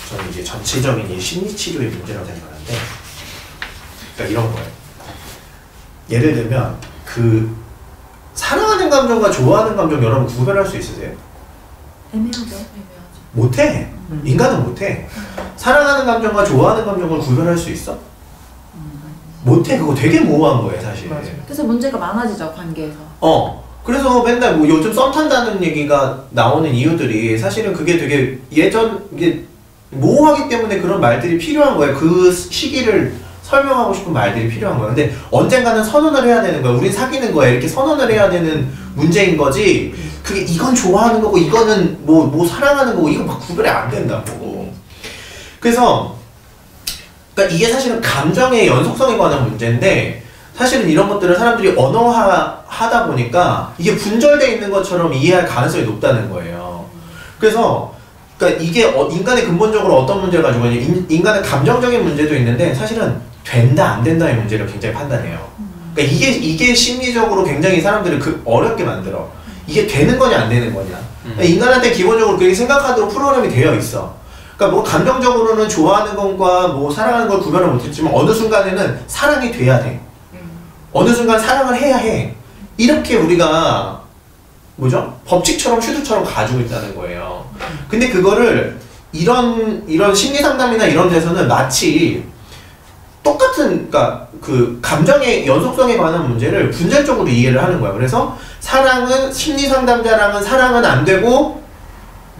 E: 저는 이제 전체적인 이 심리치료의 문제라고 생각하는데 그러니까 이런 거예요. 예를 들면 사랑하는 감정과 좋아하는 감정 여러분 구별할 수 있으세요?
B: 애매하죠.
E: 못해. 인간은 못해. 사랑하는 감정과 좋아하는 감정을 구별할 수 있어? 못해. 그거 되게 모호한 거예요 사실.
B: 그래서 문제가 많아지죠 관계에서.
E: 그래서 맨날 뭐 요즘 썸 탄다는 얘기가 나오는 이유들이 사실은 그게 되게 이게 모호하기 때문에 그런 말들이 필요한 거예요. 그 시기를 설명하고 싶은 말들이 필요한 거예요. 근데 언젠가는 선언을 해야 되는 거예요. 우린 사귀는 거예요. 이렇게 선언을 해야 되는 문제인 거지. 그게 이건 좋아하는 거고 이거는 뭐 사랑하는 거고 이거 막 구별이 안 된다고. 그래서 그러니까 이게 사실은 감정의 연속성에 관한 문제인데 사실은 이런 것들을 사람들이 언어화하다 보니까 이게 분절되어 있는 것처럼 이해할 가능성이 높다는 거예요. 그래서 그러니까 이게 인간의 근본적으로 어떤 문제를 가지고 있냐면 인간의 감정적인 문제도 있는데 사실은 된다 안 된다의 문제를 굉장히 판단해요. 그러니까 이게 심리적으로 굉장히 사람들을 어렵게 만들어. 이게 되는 거냐 안 되는 거냐. 그러니까 인간한테 기본적으로 그렇게 생각하도록 프로그램이 되어 있어. 그러니까 뭐 감정적으로는 좋아하는 것과 뭐 사랑하는 걸 구별을 못했지만 어느 순간에는 사랑이 돼야 돼. 어느 순간 사랑을 해야 해. 이렇게 우리가 뭐죠? 법칙처럼 슈드처럼 가지고 있다는 거예요. 근데 그거를 이런 심리 상담이나 이런 데서는 마치 똑같은 그러니까 그 감정의 연속성에 관한 문제를 분절적으로 이해를 하는 거야. 그래서 사랑은 심리 상담자랑은 사랑은 안 되고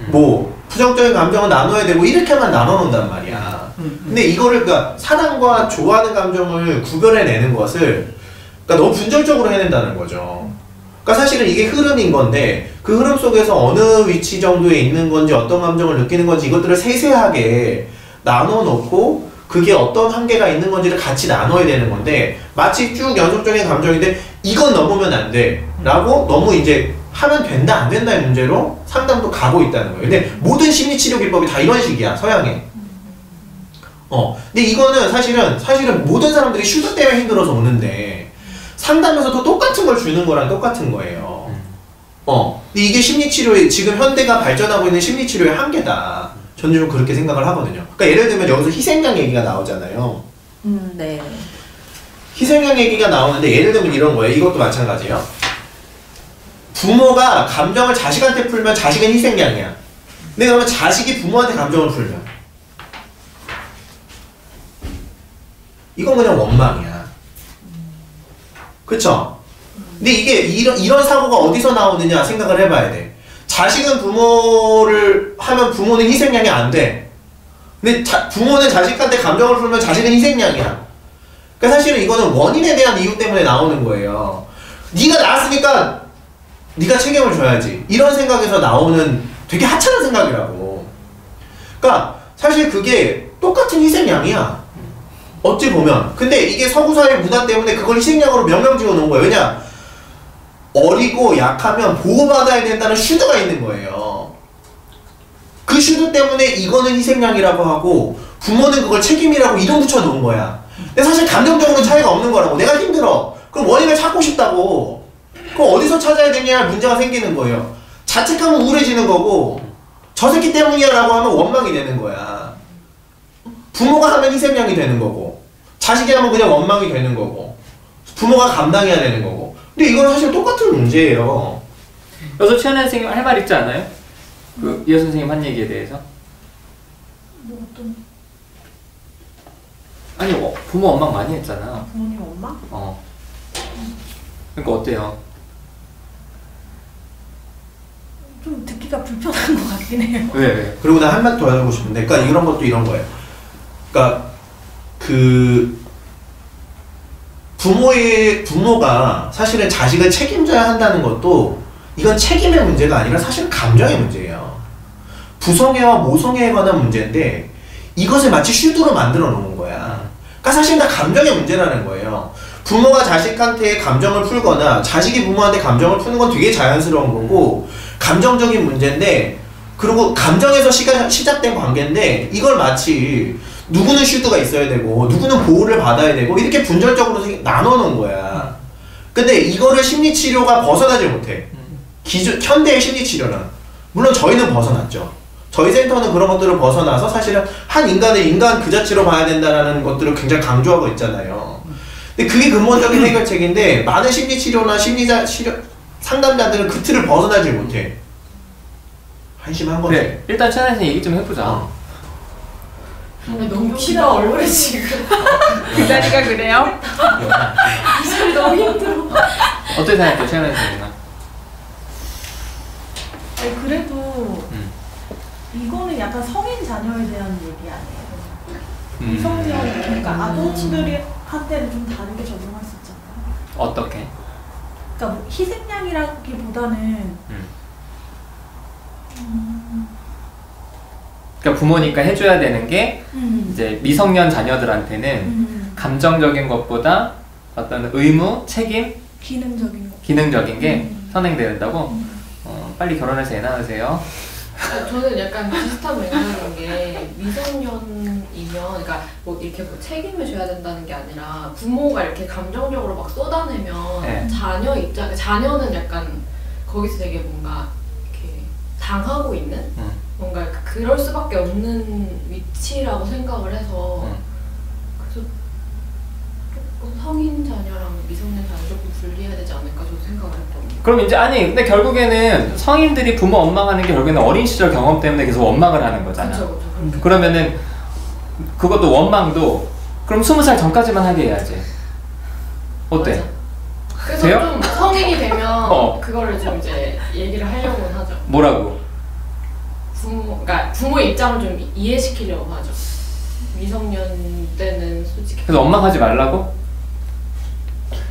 E: 뭐 부정적인 감정은 나눠야 되고 이렇게만 나눠 놓는단 말이야. 근데 이거를 그러니까 사랑과 좋아하는 감정을 구별해내는 것을 그러니까 너무 분절적으로 해낸다는 거죠. 그러니까 사실은 이게 흐름인 건데 그 흐름 속에서 어느 위치 정도에 있는 건지 어떤 감정을 느끼는 건지 이것들을 세세하게 나눠 놓고 그게 어떤 한계가 있는 건지를 같이 나눠야 되는 건데 마치 쭉 연속적인 감정인데 이건 넘으면 안 돼 라고 너무 이제 하면 된다 안 된다의 문제로 상담도 가고 있다는 거예요. 근데 모든 심리치료 기법이 다 이런 식이야 서양에. 근데 이거는 사실은 모든 사람들이 슈드 때문에 힘들어서 오는데 상담에서도 똑같은 걸 주는 거랑 똑같은 거예요. 근데 이게 심리치료의 지금 현대가 발전하고 있는 심리치료의 한계다. 저는 좀 그렇게 생각을 하거든요. 그러니까 예를 들면 여기서 희생양 얘기가 나오잖아요.
B: 네.
E: 희생양 얘기가 나오는데 예를 들면 이런 거예요. 이것도 마찬가지예요. 부모가 감정을 자식한테 풀면 자식은 희생양이야. 근데 그러면 자식이 부모한테 감정을 풀면 이건 그냥 원망이야. 그쵸? 근데 이게 이런 사고가 어디서 나오느냐 생각을 해봐야 돼. 자식은 부모를 하면 부모는 희생양이 안 돼. 근데 부모는 자식한테 감정을 풀면 자식은 희생양이야. 그러니까 사실은 이거는 원인에 대한 이유 때문에 나오는 거예요. 네가 낳았으니까 네가 책임을 져야지. 이런 생각에서 나오는 되게 하찮은 생각이라고. 그러니까 사실 그게 똑같은 희생양이야. 어찌 보면. 근데 이게 서구사회 문화 때문에 그걸 희생양으로 명명 지어 놓은 거예요. 왜냐? 어리고 약하면 보호받아야 된다는 슈드가 있는 거예요. 그 슈드 때문에 이거는 희생양이라고 하고 부모는 그걸 책임이라고 이름 붙여 놓은 거야. 근데 사실 감정적으로 차이가 없는 거라고. 내가 힘들어. 그럼 원인을 찾고 싶다고. 그럼 어디서 찾아야 되냐 문제가 생기는 거예요. 자책하면 우울해지는 거고 저 새끼 때문이야 라고 하면 원망이 되는 거야. 부모가 하면 희생양이 되는 거고 자식이 하면 그냥 원망이 되는 거고 부모가 감당해야 되는 거고. 근데 이건 사실 똑같은 문제예요.
A: 여기서 최연아 선생님 할 말 있지 않아요? 그 이호 선생님 한 얘기에 대해서?
D: 뭐 어떤
A: 아니 부모 원망 많이 했잖아.
D: 부모님 원망?
A: 그러니까 어때요?
D: 좀 듣기가 불편한 것 같긴 해요.
A: 왜?
E: 그리고 나 한 말 더 하고 싶은데 그러니까 이런 것도 이런 거예요. 그러니까 그 부모가 사실은 자식을 책임져야 한다는 것도 이건 책임의 문제가 아니라 사실은 감정의 문제예요. 부성애와 모성애에 관한 문제인데 이것을 마치 슈드로 만들어 놓은 거야. 그러니까 사실 다 감정의 문제라는 거예요. 부모가 자식한테 감정을 풀거나 자식이 부모한테 감정을 푸는 건 되게 자연스러운 거고 감정적인 문제인데 그리고 감정에서 시작된 관계인데 이걸 마치 누구는 슈드가 있어야 되고 누구는 보호를 받아야 되고 이렇게 분절적으로 나눠 놓은 거야. 근데 이거를 심리치료가 벗어나지 못해. 현대의 심리치료는. 물론 저희는 벗어났죠. 저희 센터는 그런 것들을 벗어나서 사실은 한 인간을 인간 그 자체로 봐야 된다는 것들을 굉장히 강조하고 있잖아요. 근데 그게 근본적인 해결책인데 많은 심리치료나 상담자들은 그 틀을 벗어나지 못해. 한심한 거지.
A: 그래, 일단 최연아 선생님 얘기 좀 해보자.
C: 너무 기다 얼굴에 지금
B: 그 자리가 그래요?
C: 너무 힘들어.
A: 어떻게 생각해요, 최연아 선생님은?
D: 아니 그래도 이거는 약간 성인 자녀에 대한 얘기 아니에요? 미성년 그러니까 아동치들이 한때는 좀 다르게 적용할 수 있잖아요.
A: 어떻게?
D: 그러니까 뭐 희생양이라기보다는
A: 그러니까 부모니까 해줘야 되는 게 이제 미성년 자녀들한테는 감정적인 것보다 어떤 의무, 책임,
D: 기능적인
A: 게 선행되어야 된다고? 빨리 결혼해서 애 낳으세요.
C: 저는 약간 비슷한 맥락인 게 미성년이면 그러니까 뭐 이렇게 뭐 책임을 져야 된다는 게 아니라 부모가 이렇게 감정적으로 막 쏟아내면
A: 네.
C: 자녀는 약간 거기서 되게 뭔가 이렇게 당하고 있는 뭔가 그럴 수밖에 없는 위치라고 생각을 해서 그래서 조금 성인 자녀랑 미성년 자녀 조금 분리해야 되지 않을까 저도 생각을 했거든요.
A: 그럼 이제 아니 근데 결국에는 성인들이 부모 원망하는 게 결국에는 어린 시절 경험 때문에 계속 원망을 하는 거잖아.
C: 그렇죠.
A: 그러면은 그것도 원망도 그럼 20살 전까지만 하게 해야지. 어때?
C: 맞아. 그래서
A: 돼요?
C: 좀 성인이 되면 그거를 좀 이제 얘기를 하려고는 하죠.
A: 뭐라고?
C: 그러니까 부모의 입장을 좀 이해시키려고 하죠. 미성년 때는 솔직히.
A: 그래서 원망하지 말라고?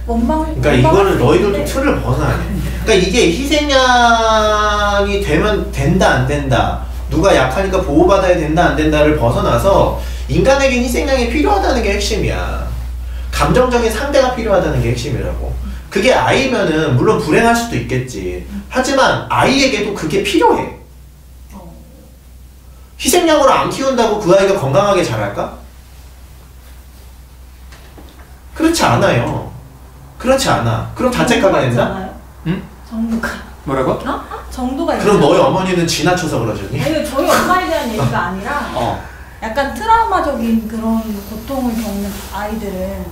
E: 그러니까 이거는 너희들도 틀을 벗어나야 돼. 그러니까 이게 희생양이 되면 된다 안 된다, 누가 약하니까 보호받아야 된다 안 된다를 벗어나서 인간에겐 희생양이 필요하다는 게 핵심이야. 감정적인 상대가 필요하다는 게 핵심이라고. 그게 아이면은 물론 불행할 수도 있겠지. 하지만 아이에게도 그게 필요해. 희생양으로 안 키운다고 그 아이가 건강하게 자랄까? 그렇지 않아요. 그렇지 않아. 그럼 자책가가 된다?
G: 응? 정도가.
A: 뭐라고?
G: 정도가
E: 그럼 너희 어머니는 지나쳐서 그러셨니?
G: 아니 저희 엄마에 대한 얘기가 아니라 약간 트라우마적인 그런 고통을 겪는 아이들은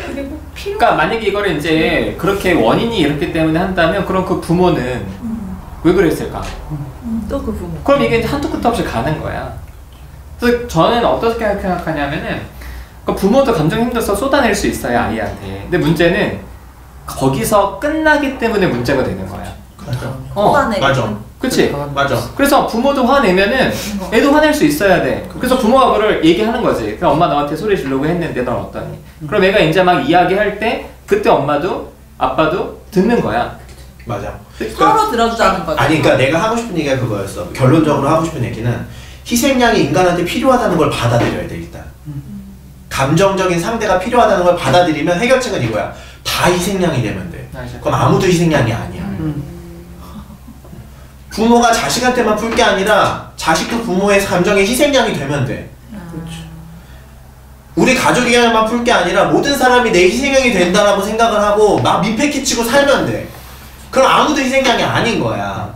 G: 그리고 필요.
A: 그러니까 만약에 이거를 이제 그렇게 원인이 이렇기 때문에 한다면 그럼 그 부모는 왜 그랬을까?
B: 또 그 부모.
A: 그럼 이게 이제 한도 끝도 없이 가는 거야. 그래서 저는 어떻게 생각하냐면은 그 부모도 감정 힘들어서 쏟아낼 수 있어요 아이한테. 근데 문제는 거기서 끝나기 때문에 문제가 되는 거야.
E: 맞아.
A: 그치?
E: 맞아.
A: 그래서 부모도 화내면은 애도 화낼 수 있어야 돼. 그래서 부모가 그걸 얘기하는 거지. 그럼 엄마 너한테 소리 지르고 했는데 넌 어떠니? 그럼 애가 이제 막 이야기할 때 그때 엄마도 아빠도 듣는 거야.
E: 맞아.
B: 서로 들어주자는 거죠.
E: 아니 그러니까 내가 하고 싶은 얘기가 그거였어. 결론적으로 하고 싶은 얘기는 희생양이 인간한테 필요하다는 걸 받아들여야 돼 일단. 감정적인 상대가 필요하다는 걸 받아들이면 해결책은 이거야. 다 희생양이 되면 돼. 그럼 아무도 희생양이 아니야. 부모가 자식한테만 풀 게 아니라 자식도 부모의 감정의 희생양이 되면 돼. 우리 가족에게만 풀 게 아니라 모든 사람이 내 희생양이 된다라고 생각을 하고 막 민폐 끼치고 살면 돼. 그럼 아무도 희생양이 아닌 거야.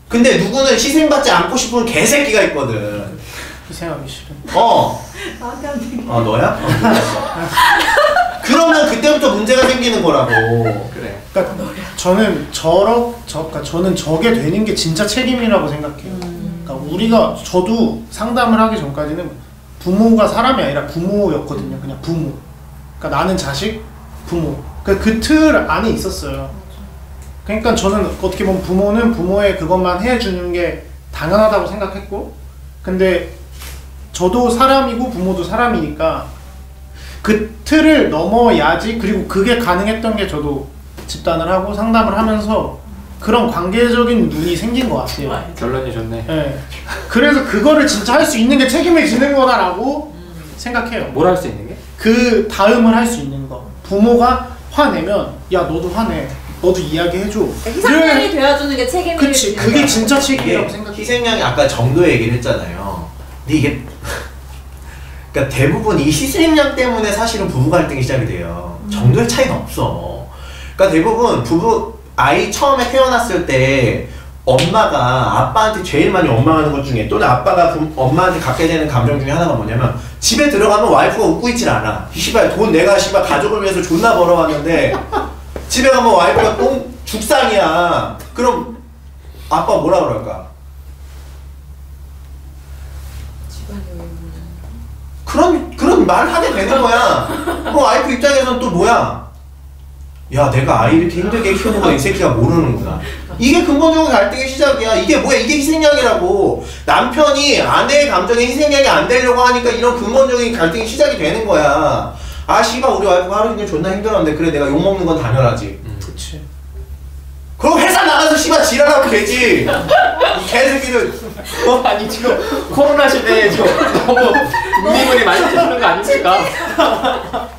E: 근데 누구는 희생받지 않고 싶은 개새끼가 있거든.
F: 희생하기 싫은.
E: 너야? 그러면 그때부터 문제가 생기는 거라고.
A: 그래.
F: 그러니까 저는 그러니까 저는 저게 되는 게 진짜 책임이라고 생각해요. 그러니까 저도 상담을 하기 전까지는 부모가 사람이 아니라 부모였거든요. 그냥 부모. 그러니까 나는 자식, 부모. 그 틀 안에 있었어요. 그러니까 저는 어떻게 보면 부모는 부모의 그것만 해주는 게 당연하다고 생각했고, 근데 저도 사람이고 부모도 사람이니까 그 틀을 넘어야지. 그리고 그게 가능했던 게 저도 집단을 하고 상담을 하면서 그런 관계적인 눈이 생긴 것 같아요.
A: 결론이 좋네.
F: 네. 그래서 그거를 진짜 할 수 있는 게 책임을 지는 거다라고 생각해요.
A: 뭘 할 수 있는 게?
F: 그 다음을 할 수 있는 거. 부모가 화내면 야 너도 화내. 너도 이야기해줘.
B: 희생양이 되어주는 게 책임이지.
F: 그치. 그게 진짜 책임이라고 생각해.
E: 희생양이 아까 정도 얘기를 했잖아요. 근데 이게 그러니까 대부분 이 희생양 때문에 사실은 부부 갈등이 시작이 돼요. 정도의 차이는 없어. 그러니까 대부분 아이 처음에 태어났을 때 엄마가 아빠한테 제일 많이 원망하는 것 중에, 또는 아빠가 엄마한테 갖게 되는 감정 중에 하나가 뭐냐면, 집에 들어가면 와이프가 웃고 있질 않아. 씨발 돈 내가 씨발 가족을 위해서 존나 벌어왔는데 집에 가면 와이프가 죽상이야. 그럼 아빠 뭐라 그럴까? 그런 말 하게 되는 거야. 와이프 입장에서는 또 뭐야? 야, 내가 아이 이렇게 힘들게 키우는 거 이 새끼가 모르는구나. 이게 근본적인 갈등의 시작이야. 이게 뭐야? 이게 희생양이라고. 남편이 아내의 감정에 희생양이 안 되려고 하니까 이런 근본적인 갈등이 시작이 되는 거야. 아, 씨발 우리 와이프가 하루 종일 존나 힘들었는데 그래 내가 욕먹는 건 당연하지.
F: 그치.
E: 그럼 회사 나가서 씨발 지랄하면 되지. 이 개새끼들.
A: 아니 지금 코로나 시대에 좀 너무 눈이물이 많이 드시는 거 아닙니까?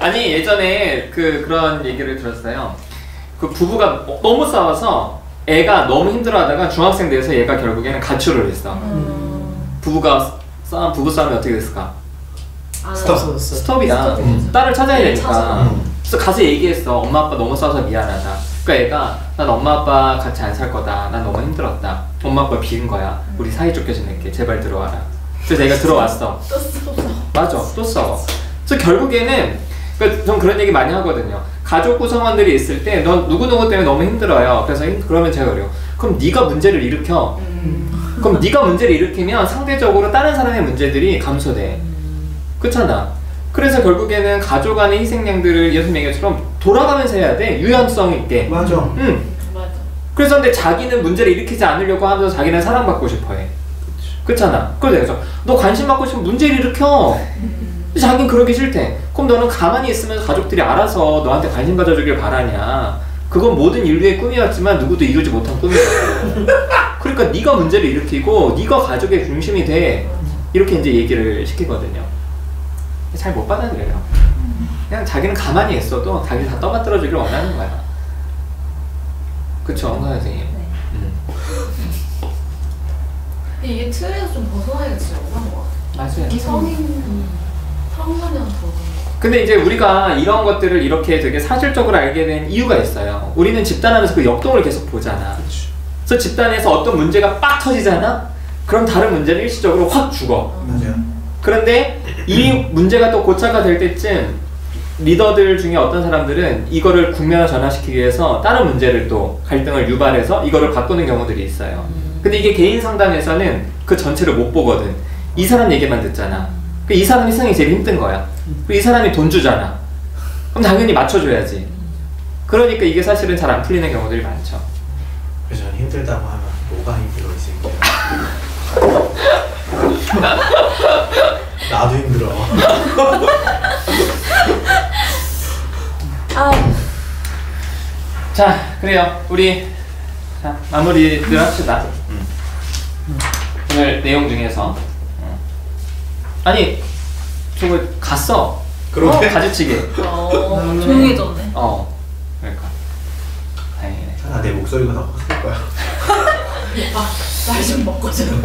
A: 아니 예전에 그런 얘기를 들었어요. 그 부부가 너무 싸워서 애가 너무 힘들어하다가 중학생 돼서 얘가 결국에는 가출을 했어. 부부 싸움이 어떻게 됐을까? 스톱이야. 딸을 찾아야 되니까. 그래서 가서 얘기했어. 엄마 아빠 너무 싸워서 미안하다. 그러니까 얘가 난 엄마 아빠 같이 안 살 거다. 난 너무 힘들었다. 엄마 아빠 비운 거야. 우리 사이좋게 지낼게. 제발 들어와라. 그래서 얘가 들어왔어.
C: 또 싸워.
A: 맞아, 또 싸워. 그래서 결국에는 전 그런 얘기 많이 하거든요. 가족 구성원들이 있을 때 넌 누구누구 때문에 너무 힘들어요. 그래서 그러면 제가 그래요. 그럼 네가 문제를 일으켜. 그럼 네가 문제를 일으키면 상대적으로 다른 사람의 문제들이 감소돼. 그렇잖아. 그래서 결국에는 가족 안의 희생양들을 예수님 얘기처럼 돌아가면서 해야 돼. 유연성 있게.
E: 맞아.
C: 맞아.
A: 그래서 근데 자기는 문제를 일으키지 않으려고 하면서 자기는 사랑받고 싶어해. 그렇잖아. 그래서 너 관심 받고 싶으면 문제를 일으켜. 자기는 그러기 싫대. 그럼 너는 가만히 있으면 가족들이 알아서 너한테 관심 가져주길 바라냐. 그건 모든 인류의 꿈이었지만 누구도 이루지 못한 꿈이었고. 그러니까 네가 문제를 일으키고 네가 가족의 중심이 돼. 이렇게 이제 얘기를 시키거든요. 잘 못 받아들여요. 그냥 자기는 가만히 있어도 자기 다 떠받들어주길 원하는 거야. 그쵸, 홍사 선생님?
C: 이게 틀에서 좀 벗어나기가 진짜 어려운 것 같아요.
A: 맞아요.
C: 성소년 더.
A: 근데 이제 우리가 이런 것들을 이렇게 되게 사실적으로 알게 된 이유가 있어요. 우리는 집단하면서 그 역동을 계속 보잖아. 그래서 집단에서 어떤 문제가 빡 터지잖아? 그럼 다른 문제는 일시적으로 확 죽어.
E: 맞아요.
A: 그런데 이 문제가 또 고착화 될 때쯤 리더들 중에 어떤 사람들은 이거를 국면화 전환시키기 위해서 다른 문제를 또 갈등을 유발해서 이거를 바꾸는 경우들이 있어요. 근데 이게 개인 상담에서는 그 전체를 못 보거든. 이 사람 얘기만 듣잖아. 이 사람 희생이 제일 힘든 거야. 이 사람이 돈 주잖아. 그럼 당연히 맞춰줘야지. 그러니까 이게 사실은 잘 안 풀리는 경우들이 많죠.
E: 그래서 저는 힘들다고 하면 뭐가 힘들어 이 새끼야. 나도 힘들어.
A: 자, 그래요. 우리 마무리를 합시다. 오늘 내용 중에서 아니 저거 갔어.
E: 그러게.
A: 가지치기.
G: 조용해졌네.
A: 그러니까 다행이네.
E: 내 목소리가 더 컸을 거야.
C: 날 좀 먹고 좀.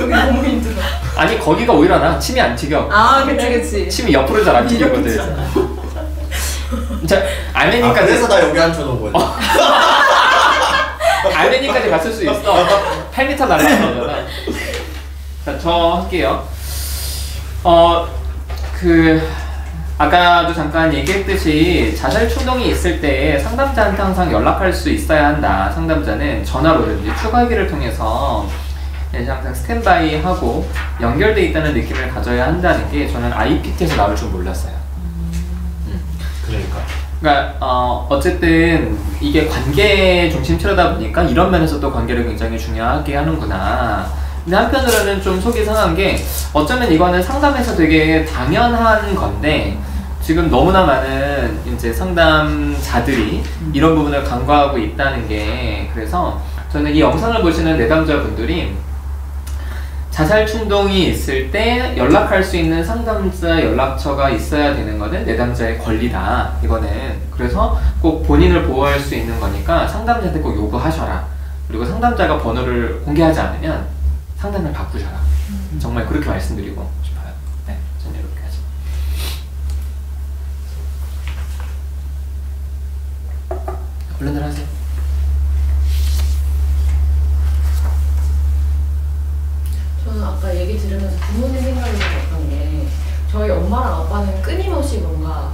C: 여기 너무 힘들어.
A: 아니 거기가 오히려 나 침이 안 튀겨.
G: 그치.
A: 침이 옆으로 잘 안 튀기거든. 자, 알메니까지.
E: 그래서 나 여기 앉혀놓은 거야.
A: 알메니까지 갔을 수 있어. 8m 날아가는 거잖아. 자, 저 할게요. 아까도 잠깐 얘기했듯이 자살 충동이 있을 때 상담자한테 항상 연락할 수 있어야 한다. 상담자는 전화로든지 추가기를 통해서 항상 스탠바이 하고 연결돼 있다는 느낌을 가져야 한다는 게 저는 IPT에서 나올 줄 몰랐어요. 그러니까 어쨌든 이게 관계 중심 치료다 보니까 이런 면에서 또 관계를 굉장히 중요하게 하는구나. 근데 한편으로는 좀 속이 상한 게 어쩌면 이거는 상담에서 되게 당연한 건데 지금 너무나 많은 이제 상담자들이 이런 부분을 간과하고 있다는 게, 그래서 저는 이 영상을 보시는 내담자분들이 자살 충동이 있을 때 연락할 수 있는 상담자 연락처가 있어야 되는 거는 내담자의 권리다. 이거는 그래서 꼭 본인을 보호할 수 있는 거니까 상담자한테 꼭 요구하셔라. 그리고 상담자가 번호를 공개하지 않으면 상담을 바꾸셔라. 정말 그렇게 말씀드리고 싶어요. 네, 저는 이렇게 하죠. 얼른들 하세요.
C: 저는 아까 얘기 들으면서 부모님 생각이 들었던 게, 저희 엄마랑 아빠는 끊임없이 뭔가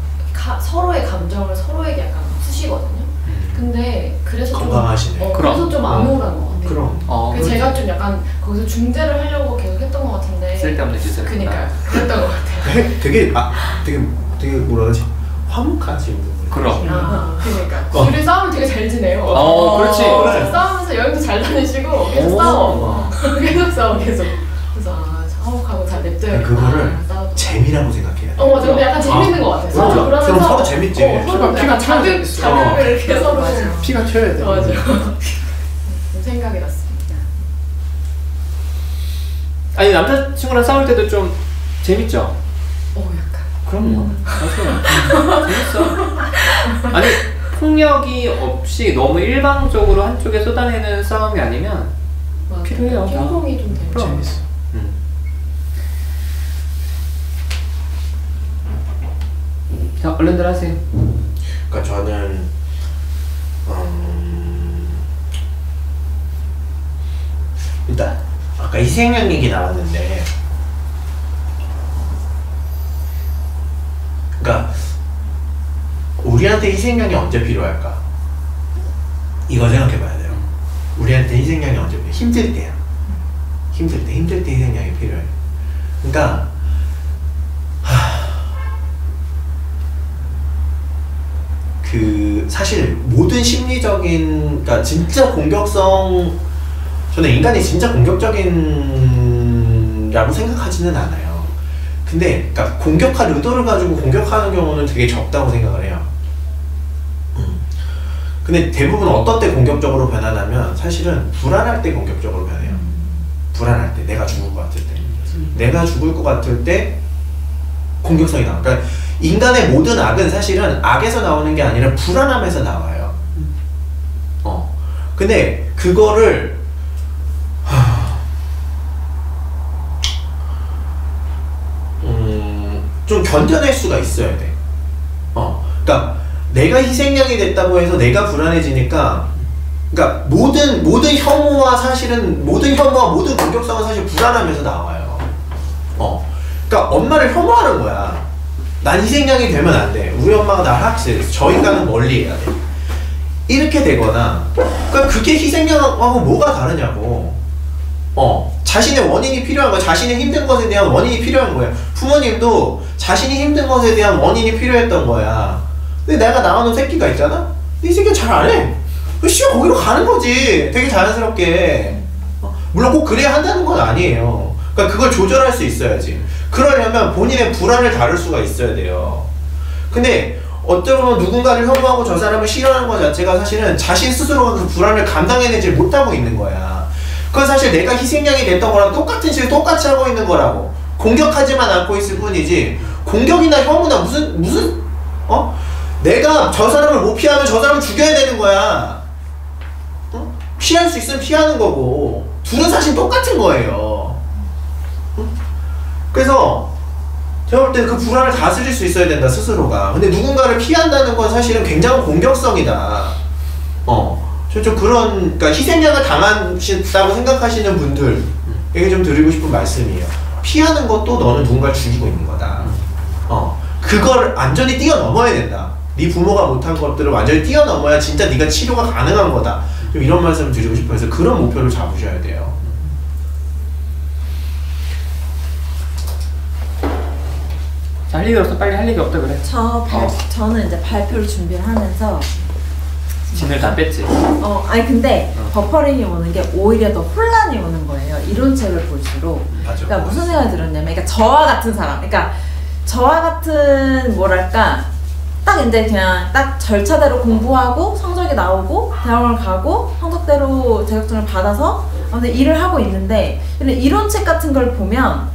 C: 서로의 감정을 서로에게 약간 푸시거든요. 근데 그래서
E: 건강하시네.
C: 좀 그래서 좀 암울한 것 같아요.
E: 그럼.
C: 그래서 제가 좀 약간 거기서 중재를 하려고 계속 했던 것 같은데.
A: 쓸데없는 짓을 했구나.
C: 그니까요. 그랬던 것 같아요.
E: 되게 뭐라 그러지? 화목하지.
A: 그럼.
C: 그러니까 둘이 싸우면 되게 잘 지내요.
A: 그렇지.
C: 싸우면서 여행도 잘 다니시고 계속 싸워. 계속 싸워 계속. 그래서 화목하고 잘 냅둬요.
E: 그거를 재미라고 생각해야 돼.
C: 맞아. 근데 약간 재밌는 것 같아. 서로 그러면서
E: 그럼 서로 재밌지.
C: 피가 자극을 이렇게 서로
F: 피가 튀어야 돼.
C: 맞아. 생각이 났습니다.
A: 아니 남자친구랑 싸울 때도 좀 재밌죠?
C: 약간.
A: 그럼요. 맞아요. 재밌어. 아니 폭력이 없이 너무 일방적으로 한쪽에 쏟아내는 싸움이 아니면
C: 맞아.
A: 필요해요.
C: 핑퐁이 좀 되고.
F: 재밌어.
A: 자, 얼른들 하세요.
E: 그러니까 저는 일단 아까 희생양 얘기 나왔는데, 그러니까 우리한테 희생양이 언제 필요할까? 이거 생각해봐야 돼요. 우리한테 희생양이 언제 필요해? 힘들 때야. 힘들 때 희생양이 필요해. 그러니까 그 사실 모든 심리적인, 그러니까 진짜 공격성, 저는 인간이 진짜 공격적인라고 생각하지는 않아요. 근데 그러니까 공격할 의도를 가지고 공격하는 경우는 되게 적다고 생각을 해요. 근데 대부분 어떤 때 공격적으로 변하냐면 사실은 불안할 때 공격적으로 변해요. 불안할 때, 내가 죽을 것 같을 때, 내가 죽을 것 같을 때 공격성이 나와요. 그러니까 인간의 모든 악은 사실은 악에서 나오는 게 아니라 불안함에서 나와요. 근데 그거를 좀 견뎌낼 수가 있어야 돼. 그러니까 내가 희생양이 됐다고 해서 내가 불안해지니까, 그러니까 모든 혐오와 사실은 모든 공격성은 사실 불안함에서 나와요. 그러니까 엄마를 혐오하는 거야. 난 희생양이 되면 안 돼. 우리 엄마가 날 학대했어. 저 인간은 멀리 해야 돼. 이렇게 되거나, 그러니까 그게 희생양하고 뭐가 다르냐고. 자신의 원인이 필요한 거야. 자신의 힘든 것에 대한 원인이 필요한 거야. 부모님도 자신이 힘든 것에 대한 원인이 필요했던 거야. 근데 내가 낳아놓은 새끼가 있잖아? 이 새끼는 잘 안 해. 씨발 거기로 가는 거지. 되게 자연스럽게. 물론 꼭 그래야 한다는 건 아니에요. 그러니까 그걸 조절할 수 있어야지. 그러려면 본인의 불안을 다룰 수가 있어야 돼요. 근데 어떻게 보면 누군가를 혐오하고 저 사람을 싫어하는 것 자체가 사실은 자신 스스로가 그 불안을 감당해내지 못하고 있는 거야. 그건 사실 내가 희생양이 됐던 거랑 똑같은 식을 똑같이 하고 있는 거라고. 공격하지만 않고 있을 뿐이지, 공격이나 혐오나 무슨 내가 저 사람을 못 피하면 저 사람을 죽여야 되는 거야. 피할 수 있으면 피하는 거고, 둘은 사실 똑같은 거예요. 그래서 제가 볼 때 그 불안을 다스릴 수 있어야 된다, 스스로가. 근데 누군가를 피한다는 건 사실은 굉장한 공격성이다. 좀 그런, 그러니까 희생양을 당하셨다고 생각하시는 분들에게 좀 드리고 싶은 말씀이에요. 피하는 것도 너는 누군가를 죽이고 있는 거다. 그걸 완전히 뛰어넘어야 된다. 네 부모가 못한 것들을 완전히 뛰어넘어야 진짜 네가 치료가 가능한 거다. 좀 이런 말씀을 드리고 싶어서 그런 목표를 잡으셔야 돼요.
A: 자, 할 얘기 없어. 빨리 할 얘기 없다 그래.
B: 저는 이제 발표를 준비를 하면서
A: 진을 다 뺐지.
B: 아니 근데 버퍼링이 오는 게 오히려 더 혼란이 오는 거예요. 이론책을 볼수록.
E: 맞아.
B: 그러니까 무슨 생각이 들었냐면, 그러니까 저와 같은 사람, 그러니까 저와 같은 뭐랄까, 딱 이제 그냥 딱 절차대로 공부하고 성적이 나오고 대학원을 가고 성적대로 자격증을 받아서 아무튼 일을 하고 있는데, 근데 이론책 같은 걸 보면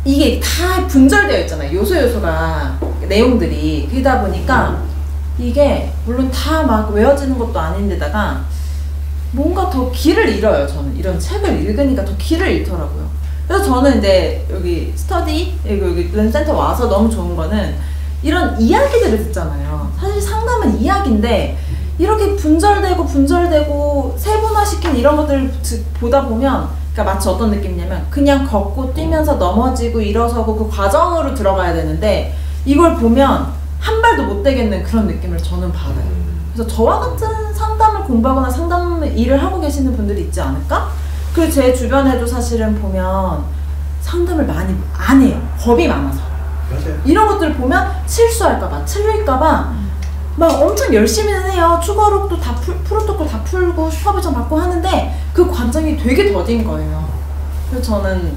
B: 이게 다 분절되어 있잖아요. 요소가 내용들이. 그러다 보니까 이게 물론 다 막 외워지는 것도 아닌데다가 뭔가 더 길을 잃어요. 저는 이런 책을 읽으니까 더 길을 잃더라고요. 그래서 저는 이제 여기 스터디 여기 런센터 와서 너무 좋은 거는 이런 이야기들을 듣잖아요. 사실 상담은 이야기인데 이렇게 분절되고 세분화시킨 이런 것들을 보다 보면, 그러니까 마치 어떤 느낌이냐면 그냥 걷고 뛰면서 넘어지고 일어서고 그 과정으로 들어가야 되는데 이걸 보면 한 발도 못 대겠는 그런 느낌을 저는 받아요. 그래서 저와 같은 상담을 공부하거나 상담 일을 하고 계시는 분들이 있지 않을까? 그리고 제 주변에도 사실은 보면 상담을 많이 안 해요. 겁이 많아서.
E: 맞아요.
B: 이런 것들을 보면 실수할까봐, 틀릴까봐 막 엄청 열심히는 해요. 추가록도 다 프로토콜 다 풀고 슈퍼비전 받고 하는데 그 과정이 되게 더딘 거예요. 그래서 저는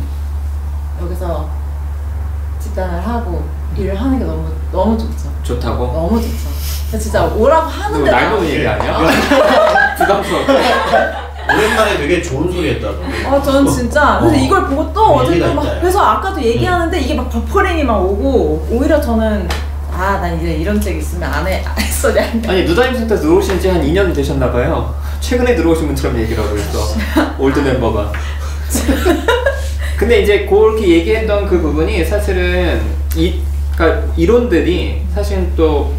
B: 여기서 집단을 하고 일을 하는 게 너무 좋죠.
A: 좋다고?
B: 너무 좋죠. 진짜 오라고 하는데
A: 날 보는 얘기 아니야? 부담스러워.
E: 오랜만에 되게 좋은 소리 했다.
B: 저는 진짜 그래서 이걸 보고 또 어제
E: 일리가
B: 막
E: 있다.
B: 그래서 아까도 얘기하는데 이게 막 버퍼링이 막 오고 오히려 저는 난 이제 이런 책 있으면 안 했어야 돼.
A: 아니 누다임 센터 들어오신 지 한 2년 되셨나봐요. 최근에 들어오신 분처럼 얘기를 하고 있어. 올드 멤버가. 근데 이제 그렇게 얘기했던 그 부분이 사실은 그러니까 이론들이 사실은 또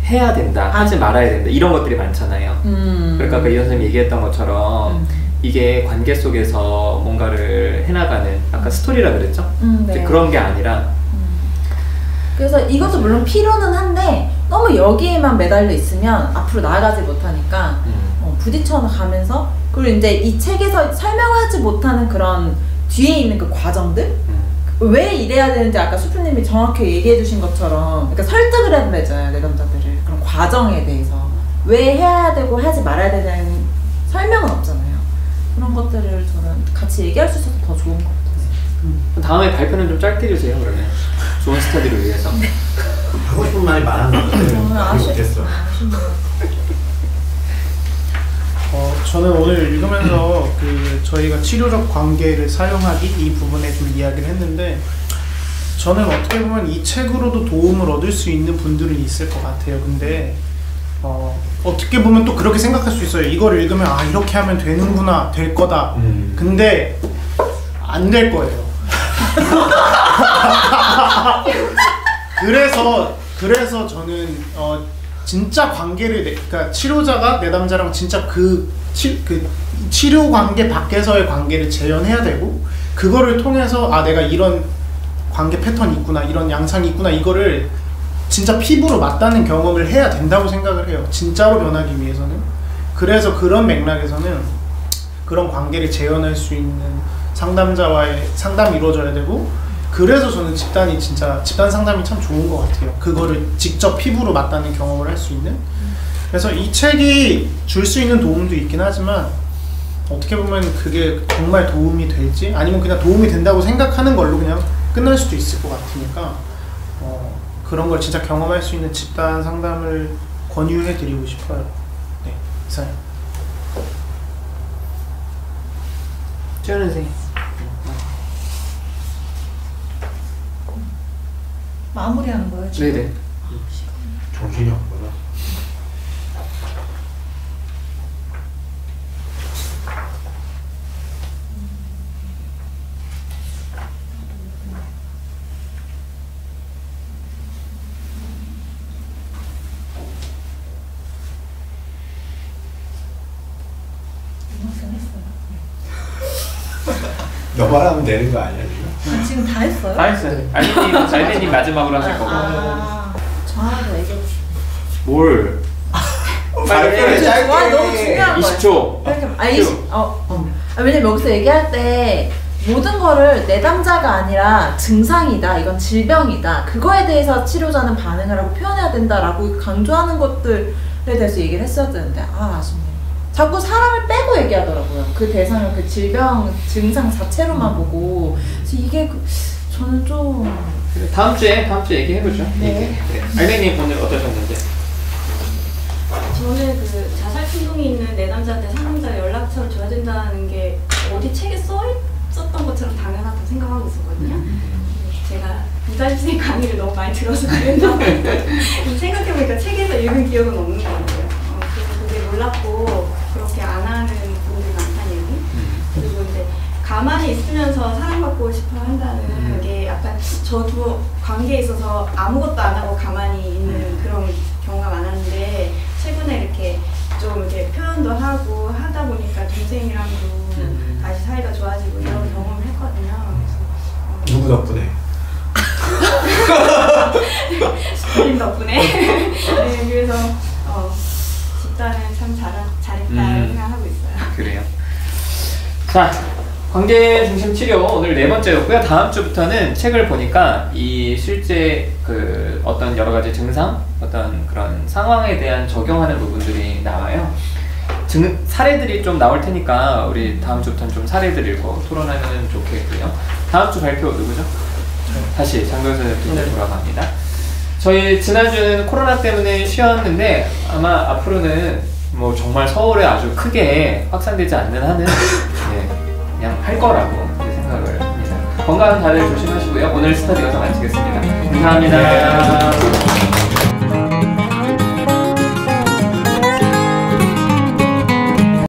A: 해야 된다, 하지 말아야 된다 이런 것들이 많잖아요. 그러니까 아까 이 선생님이 얘기했던 것처럼 이게 관계 속에서 뭔가를 해나가는 아까 스토리라 그랬죠?
B: 네.
A: 그런 게 아니라
B: 그래서 이것도 물론 필요는 한데 너무 여기에만 매달려 있으면 앞으로 나아가지 못하니까 부딪혀 가면서 그리고 이제 이 책에서 설명하지 못하는 그런 뒤에 있는 그 과정들 왜 이래야 되는지 아까 수프님이 정확히 얘기해 주신 것처럼 그러니까 설득을 해야 되잖아요 내담자들을 그런 과정에 대해서 왜 해야 되고 하지 말아야 되는 설명은 없잖아요. 그런 것들을 저는 같이 얘기할 수 있어서 더 좋은 것 같아요.
A: 다음에 발표는 좀 짧게 해주세요. 그러면 좋은 스터디를 위해서.
E: 하고 싶은 말이 많았는데 못했어.
F: 저는 오늘 읽으면서 저희가 치료적 관계를 사용하기 이 부분에 좀 이야기를 했는데 저는 어떻게 보면 이 책으로도 도움을 얻을 수 있는 분들은 있을 것 같아요. 근데 어떻게 보면 또 그렇게 생각할 수 있어요. 이걸 읽으면 이렇게 하면 되는구나, 될 거다. 근데 안 될 거예요. 그래서 저는 진짜 관계를 그러니까 치료자가 내담자랑 진짜 그 치료 관계 밖에서의 관계를 재현해야 되고 그거를 통해서 내가 이런 관계 패턴이 있구나, 이런 양상이 있구나 이거를 진짜 피부로 맞닿는 경험을 해야 된다고 생각을 해요. 진짜로 변하기 위해서는. 그래서 그런 맥락에서는 그런 관계를 재현할 수 있는 상담자와의 상담이 이루어져야 되고 그래서 저는 집단 상담이 참 좋은 것 같아요. 그거를 직접 피부로 맞닿는 경험을 할 수 있는. 그래서 이 책이 줄 수 있는 도움도 있긴 하지만 어떻게 보면 그게 정말 도움이 될지 아니면 그냥 도움이 된다고 생각하는 걸로 그냥 끝날 수도 있을 것 같으니까 그런 걸 진짜 경험할 수 있는 집단 상담을 권유해 드리고 싶어요. 네, 이상해요.
A: 최현 선생님.
G: 마무리하는 거예요 지금?
A: 네네.
E: 정신이 없구나. 너 말하면 되는 거 아니야 지금?
G: 지금 다 했어요?
A: 다 했어요. 알렌님 마지막으로 하실 거고.
G: 저 하나 더 얘기해 주세요.
A: 뭘?
E: 발표를 짧게.
B: 너무 중요한 거예요.
A: 20초.
B: 왜냐면 여기서 얘기할 때 모든 거를 내담자가 아니라 증상이다, 이건 질병이다, 그거에 대해서 치료자는 반응을 하고 표현해야 된다라고 강조하는 것들에 대해서 얘기를 했어야 되는데 아쉽네요. 자꾸 사람을 빼고 얘기하더라고요. 그 대상을 그 질병 증상 자체로만 보고. 그래서 이게 저는 좀
A: 다음 주에 얘기해보죠.
B: 네.
A: 알렌님 오늘 어떠셨는지?
D: 저는 그 자살 충동이 있는 내담자한테 상담자 연락처를 줘야 된다는 게 어디 책에 써 있었던 것처럼 당연하다고 생각하고 있었거든요. 제가 유달생 강의를 너무 많이 들어서 그랬나 생각해보니까 책에서 읽은 기억은 없는 것 같아요. 그래서 되게 놀랍고 그렇게 안 하는 분들이 많다는 얘기. 그리고 이제 가만히 있으면서 사랑받고 싶어 한다는 게 약간 저도 관계에 있어서 아무것도 안 하고 가만히 있는 그런 경우가 많았는데 최근에 이렇게 좀 이렇게 표현도 하고 하다 보니까 동생이랑도 다시 사이가 좋아지고 이런 경험을 했거든요. 그래서
E: 누구 덕분에?
D: 스프림 덕분에. 네, 그래서 집단은 참 잘했다 생각하고 있어요.
A: 그래요. 자, 관계 중심 치료 오늘 4번째였고요. 다음 주부터는 책을 보니까 이 실제 그 어떤 여러 가지 증상, 어떤 그런 상황에 대한 적용하는 부분들이 나와요. 사례들이 좀 나올 테니까 우리 다음 주부터는 좀 사례들 읽고 토론하면 좋겠고요. 다음 주 발표 누구죠? 다시 장도현 선생님 돌아갑니다. 저희 지난주는 코로나 때문에 쉬었는데 아마 앞으로는 뭐 정말 서울에 아주 크게 확산되지 않는 한은 예, 그냥 할 거라고 생각을 합니다. 건강 다들 조심하시고요. 오늘 스터디 여기서 마치겠습니다. 감사합니다.